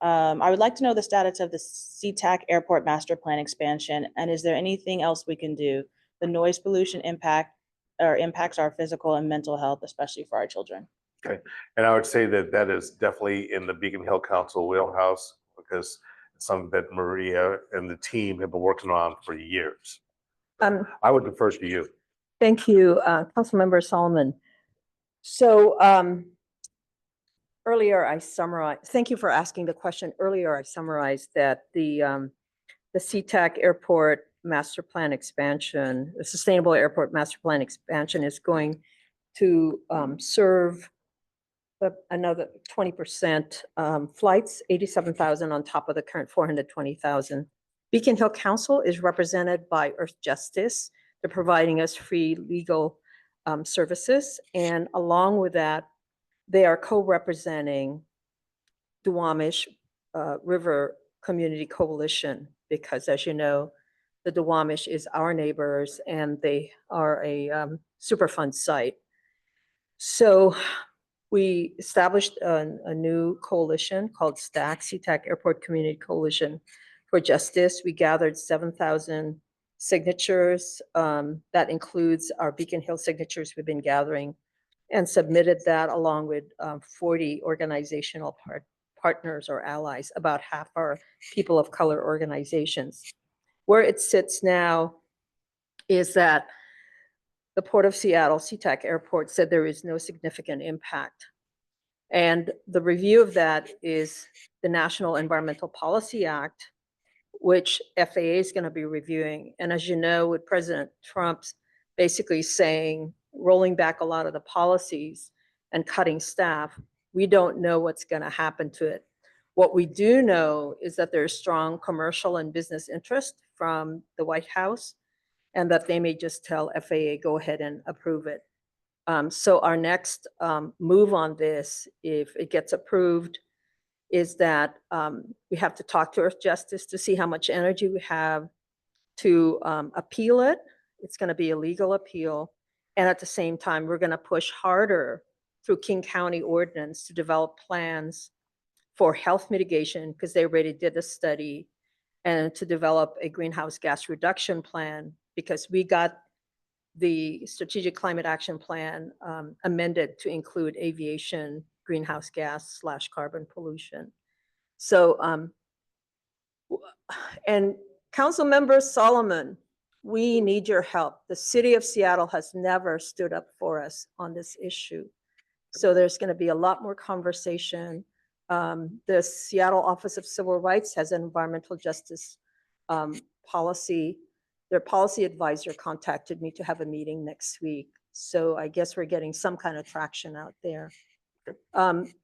Speaker 9: I would like to know the status of the SeaTac Airport Master Plan expansion, and is there anything else we can do? The noise pollution impacts our physical and mental health, especially for our children.
Speaker 2: Okay, and I would say that that is definitely in the Beacon Hill Council wheelhouse, because it's something that Maria and the team have been working on for years. I would defer to you.
Speaker 10: Thank you, Councilmember Solomon. So earlier I summarized, thank you for asking the question. Earlier I summarized that the SeaTac Airport Master Plan expansion, the Sustainable Airport Master Plan expansion is going to serve another 20% flights, 87,000 on top of the current 420,000. Beacon Hill Council is represented by Earth Justice. They're providing us free legal services. And along with that, they are co-representing Duwamish River Community Coalition, because as you know, the Duwamish is our neighbors and they are a Superfund site. So we established a new coalition called STAC, SeaTac Airport Community Coalition for Justice. We gathered 7,000 signatures. That includes our Beacon Hill signatures we've been gathering, and submitted that along with 40 organizational partners or allies, about half are people of color organizations. Where it sits now is that the Port of Seattle, SeaTac Airport, said there is no significant impact. And the review of that is the National Environmental Policy Act, which FAA is going to be reviewing. And as you know, with President Trump's basically saying, rolling back a lot of the policies and cutting staff, we don't know what's going to happen to it. What we do know is that there's strong commercial and business interest from the White House, and that they may just tell FAA, go ahead and approve it. So our next move on this, if it gets approved, is that we have to talk to Earth Justice to see how much energy we have to appeal it. It's going to be a legal appeal. And at the same time, we're going to push harder through King County ordinance to develop plans for health mitigation, because they already did a study, and to develop a greenhouse gas reduction plan, because we got the Strategic Climate Action Plan amended to include aviation greenhouse gas / carbon pollution. So, and Councilmember Solomon, we need your help. The city of Seattle has never stood up for us on this issue. So there's going to be a lot more conversation. The Seattle Office of Civil Rights has an environmental justice policy. Their policy advisor contacted me to have a meeting next week. So I guess we're getting some kind of traction out there.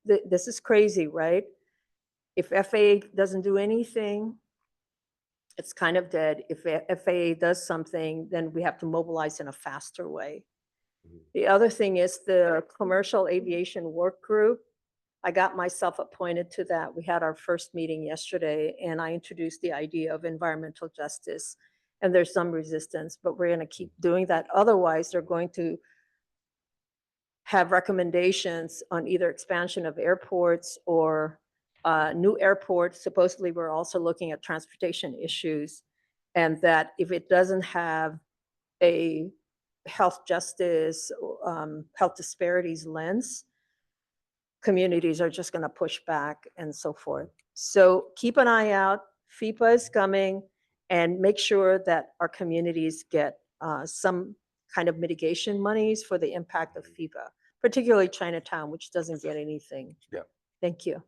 Speaker 10: This is crazy, right? If FAA doesn't do anything, it's kind of dead. If FAA does something, then we have to mobilize in a faster way. The other thing is the Commercial Aviation Work Group. I got myself appointed to that. We had our first meeting yesterday, and I introduced the idea of environmental justice. And there's some resistance, but we're going to keep doing that. Otherwise, they're going to have recommendations on either expansion of airports or new airports. Supposedly, we're also looking at transportation issues, and that if it doesn't have a health justice, health disparities lens, communities are just going to push back and so forth. So keep an eye out. FIPA is coming, and make sure that our communities get some kind of mitigation monies for the impact of FIPA, particularly Chinatown, which doesn't get anything.
Speaker 2: Yeah.
Speaker 10: Thank you.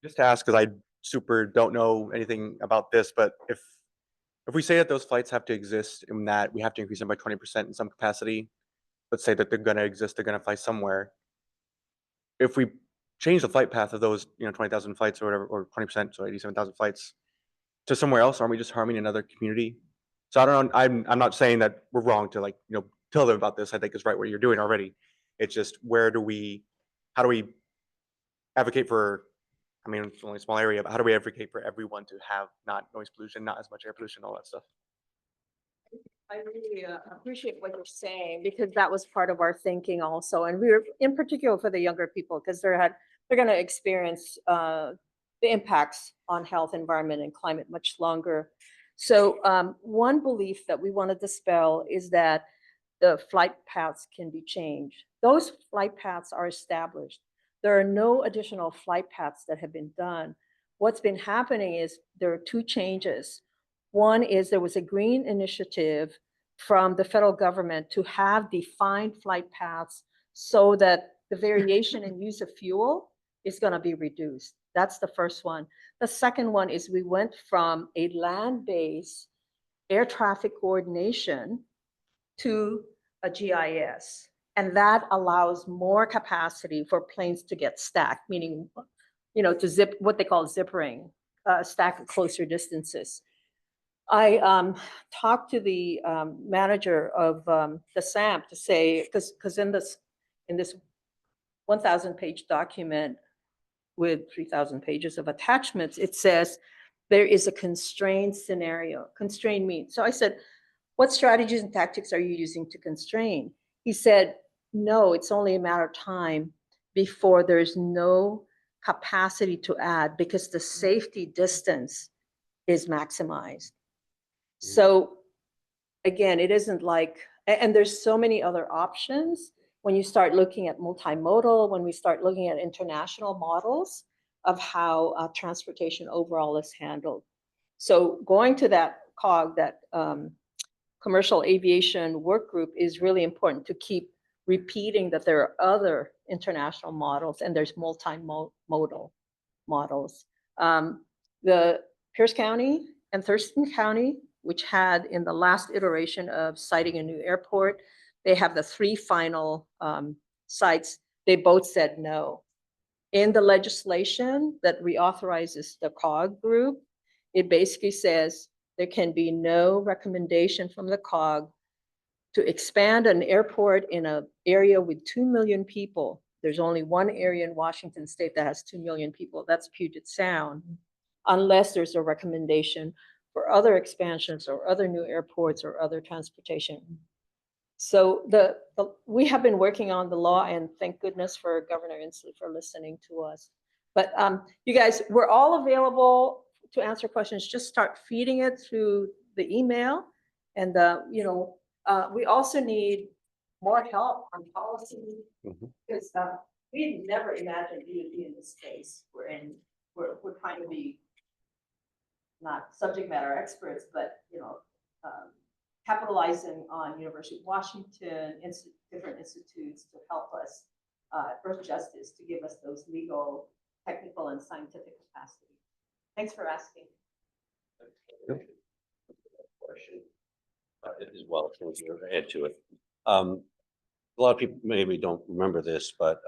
Speaker 11: Just to ask, because I super don't know anything about this, but if if we say that those flights have to exist and that we have to increase them by 20% in some capacity, let's say that they're gonna exist, they're gonna fly somewhere. If we change the flight path of those, 20,000 flights or whatever, or 20%, so 87,000 flights to somewhere else, aren't we just harming another community? So I don't know, I'm not saying that we're wrong to like, tell them about this. I think it's right what you're doing already. It's just how do we advocate for, I mean, it's only a small area, but how do we advocate for everyone to have not noise pollution, not as much air pollution, all that stuff?
Speaker 10: I really appreciate what you're saying, because that was part of our thinking also. And we were, in particular for the younger people, because they're gonna experience the impacts on health, environment, and climate much longer. So one belief that we want to dispel is that the flight paths can be changed. Those flight paths are established. There are no additional flight paths that have been done. What's been happening is there are two changes. One is there was a green initiative from the federal government to have defined flight paths so that the variation in use of fuel is going to be reduced. That's the first one. The second one is we went from a land-based air traffic coordination to a GIS. And that allows more capacity for planes to get stacked, meaning, to zip, what they call zippering, stack at closer distances. I talked to the manager of the SAMP to say, because in this 1,000-page document with 3,000 pages of attachments, it says there is a constrained scenario. Constrained means, so I said, what strategies and tactics are you using to constrain? He said, no, it's only a matter of time before there's no capacity to add because the safety distance is maximized. So again, it isn't like, and there's so many other options when you start looking at multimodal, when we start looking at international models of how transportation overall is handled. So going to that COG, that commercial aviation work group, is really important to keep repeating that there are other international models and there's multimodal models. The Pierce County and Thurston County, which had in the last iteration of siting a new airport, they have the 3 final sites. They both said no. In the legislation that reauthorizes the COG group, it basically says there can be no recommendation from the COG to expand an airport in an area with 2 million people. There's only one area in Washington state that has 2 million people. That's Puget Sound, unless there's a recommendation for other expansions or other new airports or other transportation. So we have been working on the law, and thank goodness for Governor Inslee for listening to us. But you guys, we're all available to answer questions. Just start feeding it through the email. And we also need more help on policy, because we never imagined we would be in this space we're in. We're trying to be not subject matter experts, but capitalizing on University of Washington, different institutes to help us, Earth Justice, to give us those legal, technical, and scientific capacity. Thanks for asking.
Speaker 20: Question as well, to add to it. A lot of people maybe don't remember this, but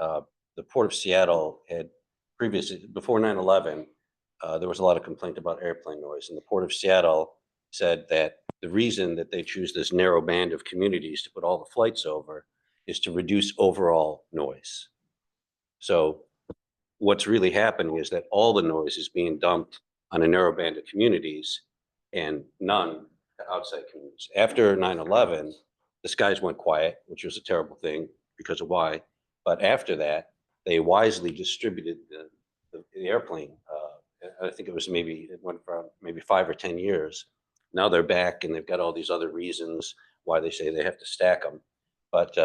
Speaker 20: the Port of Seattle had previously, before 9/11, there was a lot of complaint about airplane noise, and the Port of Seattle said that the reason that they choose this narrow band of communities to put all the flights over is to reduce overall noise. So what's really happening is that all the noise is being dumped on a narrow band of communities and none to outside communities. After 9/11, the skies went quiet, which was a terrible thing because of why. But after that, they wisely distributed the airplane. I think it went from maybe 5 or 10 years. Now they're back and they've got all these other reasons why they say they have to stack them. But,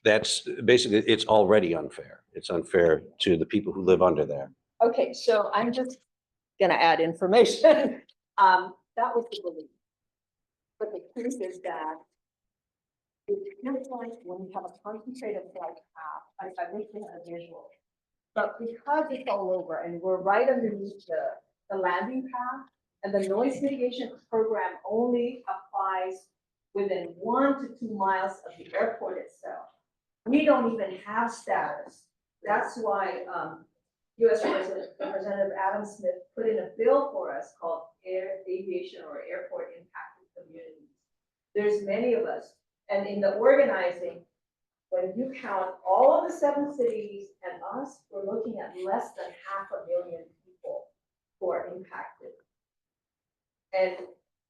Speaker 20: that's basically, it's already unfair. It's unfair to the people who live under there.
Speaker 10: Okay, so I'm just gonna add information. That was the belief. But the truth is that it's like when you have a concentrated flight path, I wish we had a visual. But because it's all over and we're right underneath the landing path,
Speaker 1: And the noise mitigation program only applies within 1 to 2 miles of the airport itself. We don't even have status. That's why US Representative Adam Smith put in a bill for us called aviation or airport impacted communities. There's many of us. And in the organizing, when you count all of the 7 cities and us, we're looking at less than 500,000 people who are impacted. And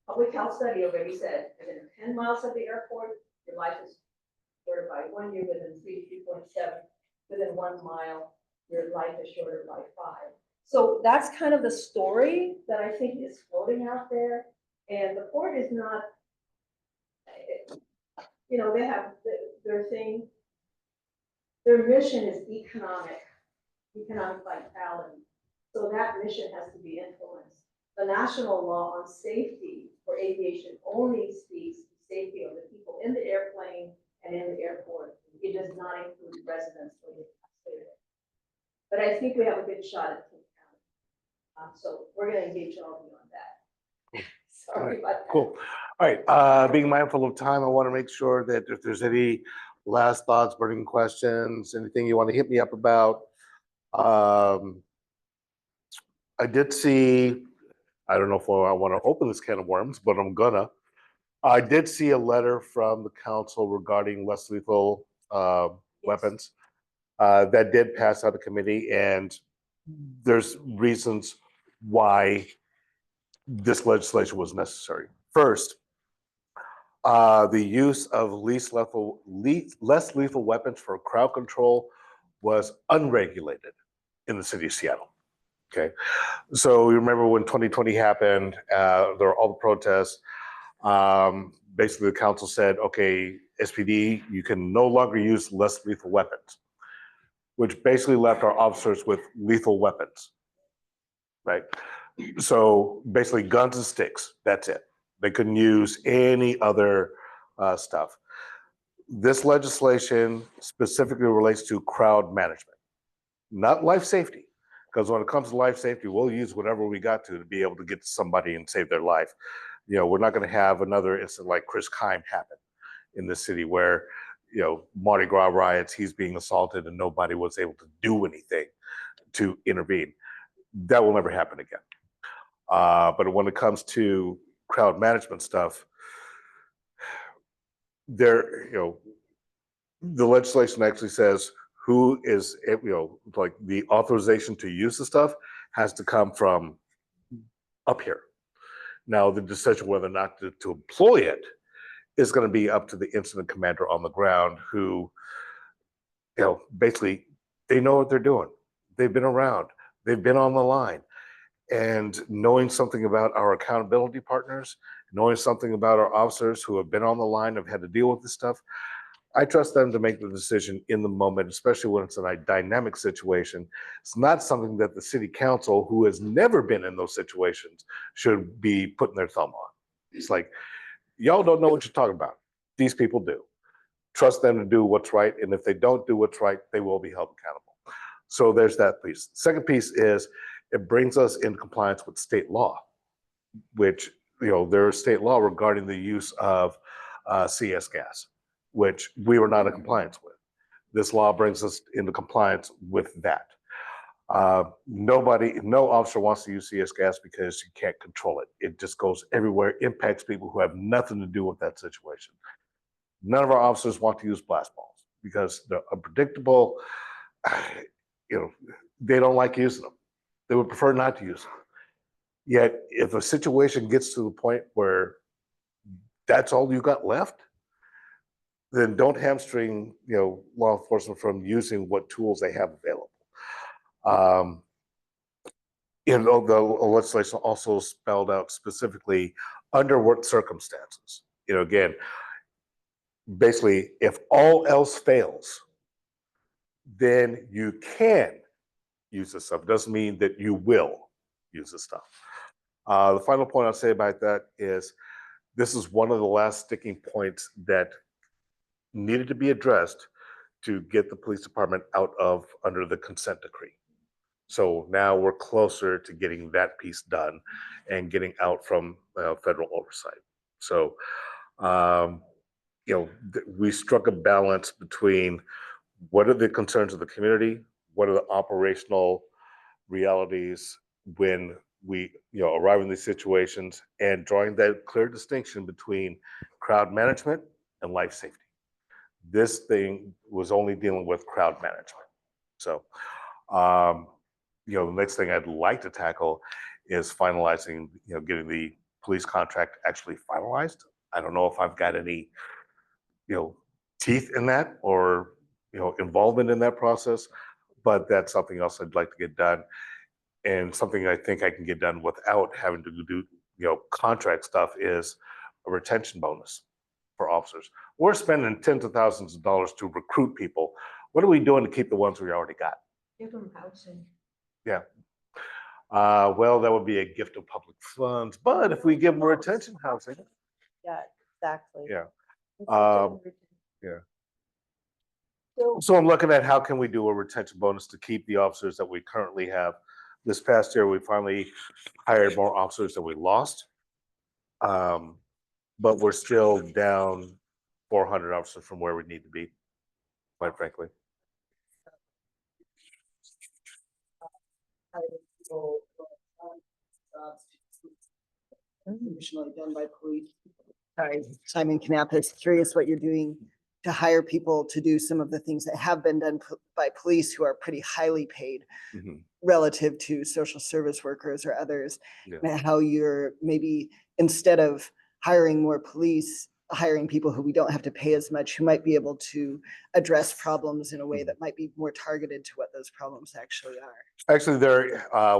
Speaker 1: public health study already said, within 10 miles of the airport, your life is shorter by 1 year, within 3 to 3.7, within 1 mile, your life is shorter by 5. So that's kind of the story that I think is floating out there. And the port is not, you know, they have their thing, their mission is economic vitality. So that mission has to be influenced. The national law on safety for aviation only speaks to safety of the people in the airplane and in the airport. It does not include residents or the taxpayer. But I think we have a good shot at King County. So we're going to engage all of you on that. Sorry about that.
Speaker 2: Cool. All right, being mindful of time, I want to make sure that if there's any last thoughts, burning questions, anything you want to hit me up about. I did see, I don't know if I want to open this can of worms, but I'm gonna. I did see a letter from the council regarding less lethal weapons. That did pass out of committee, and there's reasons why this legislation was necessary. First, the use of less lethal weapons for crowd control was unregulated in the city of Seattle. Okay, so you remember when 2020 happened, there were all the protests. Basically, the council said, okay, SPD, you can no longer use less lethal weapons, which basically left our officers with lethal weapons, right? So basically guns and sticks, that's it. They couldn't use any other stuff. This legislation specifically relates to crowd management, not life safety. Because when it comes to life safety, we'll use whatever we got to be able to get to somebody and save their life. You know, we're not going to have another incident like Chris Kime happen in the city where, you know, Mardi Gras riots, he's being assaulted and nobody was able to do anything to intervene. That will never happen again. But when it comes to crowd management stuff, there, you know, the legislation actually says who is, you know, like the authorization to use the stuff has to come from up here. Now, the decision whether or not to employ it is going to be up to the incident commander on the ground who, you know, basically they know what they're doing. They've been around. They've been on the line. And knowing something about our accountability partners, knowing something about our officers who have been on the line, have had to deal with this stuff, I trust them to make the decision in the moment, especially when it's in a dynamic situation. It's not something that the city council, who has never been in those situations, should be putting their thumb on. It's like, y'all don't know what you're talking about. These people do. Trust them to do what's right. And if they don't do what's right, they will be held accountable. So there's that piece. Second piece is it brings us in compliance with state law, which, you know, there is state law regarding the use of CS gas, which we were not in compliance with. This law brings us into compliance with that. No officer wants to use CS gas because you can't control it. It just goes everywhere, impacts people who have nothing to do with that situation. None of our officers want to use blast balls because they're unpredictable. You know, they don't like using them. They would prefer not to use them. Yet, if a situation gets to the point where that's all you got left, then don't hamstring, you know, law enforcement from using what tools they have available. You know, the legislation also spelled out specifically under what circumstances. You know, again, basically, if all else fails, then you can use this stuff. It doesn't mean that you will use this stuff. The final point I'll say about that is this is one of the last sticking points that needed to be addressed to get the police department out of under the consent decree. So now we're closer to getting that piece done and getting out from federal oversight. So, we struck a balance between what are the concerns of the community, what are the operational realities when we arrive in these situations, and drawing that clear distinction between crowd management and life safety. This thing was only dealing with crowd management. So, the next thing I'd like to tackle is finalizing, getting the police contract actually finalized. I don't know if I've got any, teeth in that or, involvement in that process, but that's something else I'd like to get done, and something I think I can get done without having to do, contract stuff is a retention bonus for officers. We're spending tens of thousands of dollars to recruit people. What are we doing to keep the ones we already got?
Speaker 10: Give them housing.
Speaker 2: Yeah. Well, that would be a gift of public funds, but if we give them retention housing,
Speaker 10: Yeah, exactly.
Speaker 2: yeah.
Speaker 10: It's a
Speaker 2: Um,
Speaker 10: good
Speaker 2: yeah.
Speaker 10: So-
Speaker 2: So I'm looking at how can we do a retention bonus to keep the officers that we currently have. This past year, we finally hired more officers than we lost. But we're still down 400 officers from where we need to be, quite frankly.
Speaker 4: Traditionally done by police. Sorry, Simon Knapp is curious what you're doing to hire people to do some of the things that have been done by police who are pretty highly paid relative to social service workers or others.
Speaker 2: Yeah.
Speaker 4: And how you're maybe, instead of hiring more police, hiring people who we don't have to pay as much, who might be able to address problems in a way that might be more targeted to what those problems actually are.
Speaker 2: Actually,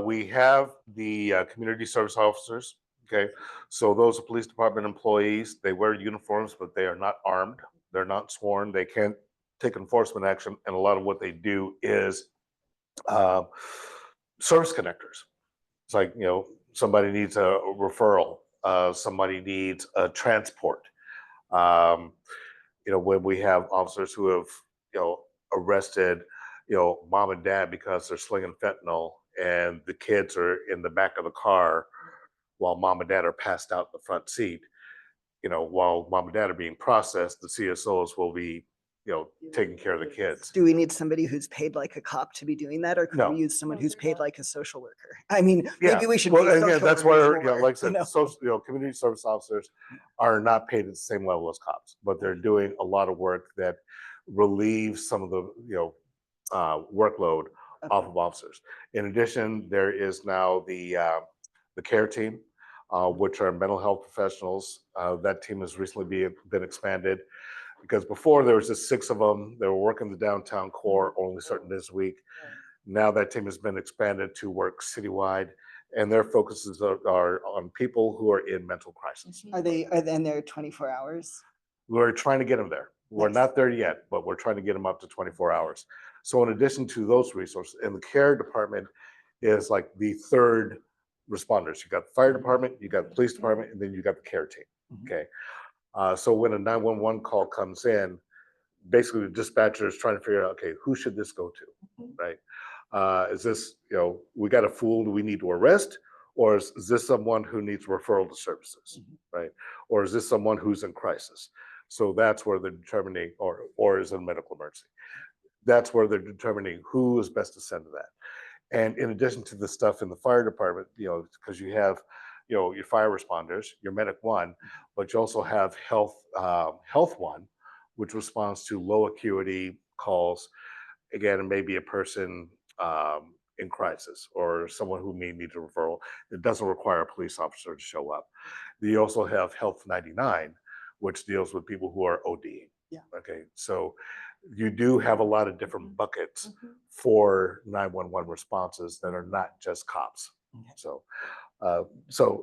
Speaker 2: we have the community service officers. Okay, so those are police department employees. They wear uniforms, but they are not armed. They're not sworn. They can't take enforcement action, and a lot of what they do is service connectors. It's like, somebody needs a referral, somebody needs a transport. When we have officers who have, arrested, mom and dad because they're slinging fentanyl, and the kids are in the back of the car while mom and dad are passed out in the front seat. While mom and dad are being processed, the CSOs will be, taking care of the kids.
Speaker 4: Do we need somebody who's paid like a cop to be doing that, or can
Speaker 2: No.
Speaker 4: we use someone who's paid like a social worker? I mean,
Speaker 2: Yeah,
Speaker 4: maybe we should.
Speaker 2: well,
Speaker 4: pay
Speaker 2: again,
Speaker 4: social
Speaker 2: that's
Speaker 4: workers
Speaker 2: where,
Speaker 4: more,
Speaker 2: like I said,
Speaker 4: you know?
Speaker 2: social, community service officers are not paid at the same level as cops, but they're doing a lot of work that relieves some of the, workload off of officers. In addition, there is now the care team, which are mental health professionals. That team has recently been expanded, because before there was just 6 of them. They were working the downtown core only certain days a week. Now that team has been expanded to work citywide, and their focuses are on people who are in mental crisis.
Speaker 4: Are then they're 24 hours?
Speaker 2: We're trying to get them there. We're not there yet, but we're trying to get them up to 24 hours. So in addition to those resources, and the care department is like the third responders. You got the fire department, you got the police department, and then you got the care team. Okay. So when a 911 call comes in, basically the dispatcher is trying to figure out, okay, who should this go to, right? Is this, we got a fool we need to arrest, or is this someone who needs referral to services, right? Or is this someone who's in crisis? So that's where they're determining, or is it a medical emergency? That's where they're determining who is best to send to that. And in addition to the stuff in the fire department, because you have, your fire responders, your medic one, but you also have health one, which responds to low acuity calls. Again, it may be a person in crisis or someone who may need a referral. It doesn't require a police officer to show up. You also have Health 99, which deals with people who are ODing.
Speaker 4: Yeah.
Speaker 2: Okay, so you do have a lot of different buckets for 911 responses that are not just cops. So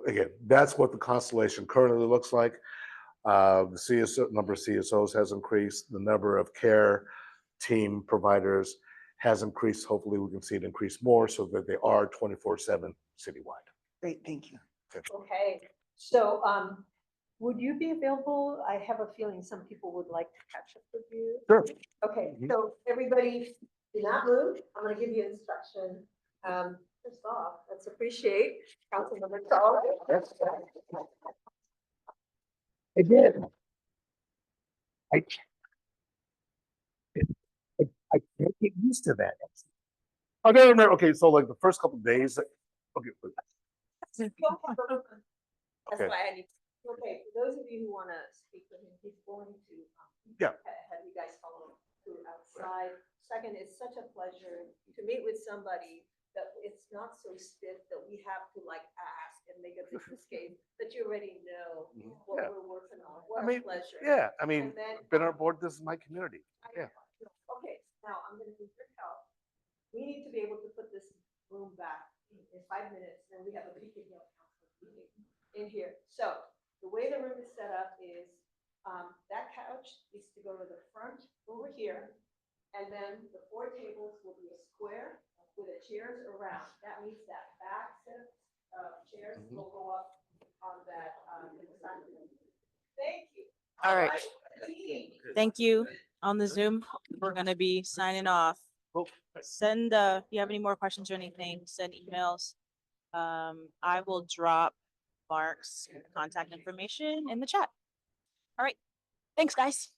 Speaker 2: again, that's what the constellation currently looks like. The CSO number of CSOs has increased. The number of care team providers has increased. Hopefully, we can see it increase more so that they are 24/7 citywide.
Speaker 4: Great, thank you.
Speaker 10: Okay, so, would you be available? I have a feeling some people would like to catch up with you.
Speaker 2: Sure.
Speaker 10: Okay, so everybody, do not move. I'm gonna give you instruction. First off, let's appreciate Councilmember Charles.
Speaker 2: I did. I can't get used to that. I don't remember. Okay, so like the first couple of days, okay.
Speaker 10: That's
Speaker 2: Okay.
Speaker 10: why I need, okay, for those of you who want to speak with him, he's going to
Speaker 2: Yeah.
Speaker 10: have you guys follow through outside. Second, it's such a pleasure to meet with somebody that it's not so stiff that we have to like ask and make a business case, that you already know what
Speaker 2: Yeah.
Speaker 10: we're working on.
Speaker 2: I
Speaker 10: What a
Speaker 2: mean,
Speaker 10: pleasure.
Speaker 2: yeah, I mean,
Speaker 10: And then,
Speaker 2: been on board, this is my community. Yeah.
Speaker 10: okay, now I'm gonna need your help. We need to be able to put this room back in 5 minutes, then we have a Beacon Hill Council meeting in here. So the way the room is set up is, that couch needs to go to the front over here. And then the 4 tables will be a square with the chairs around. That means that back set of chairs will go up on that, side of the room. Thank you.
Speaker 9: All right.
Speaker 10: Meeting.
Speaker 9: Thank you. On the Zoom, we're gonna be signing off. Send, if you have any more questions or anything, send emails. I will drop Mark's contact information in the chat. All right. Thanks, guys.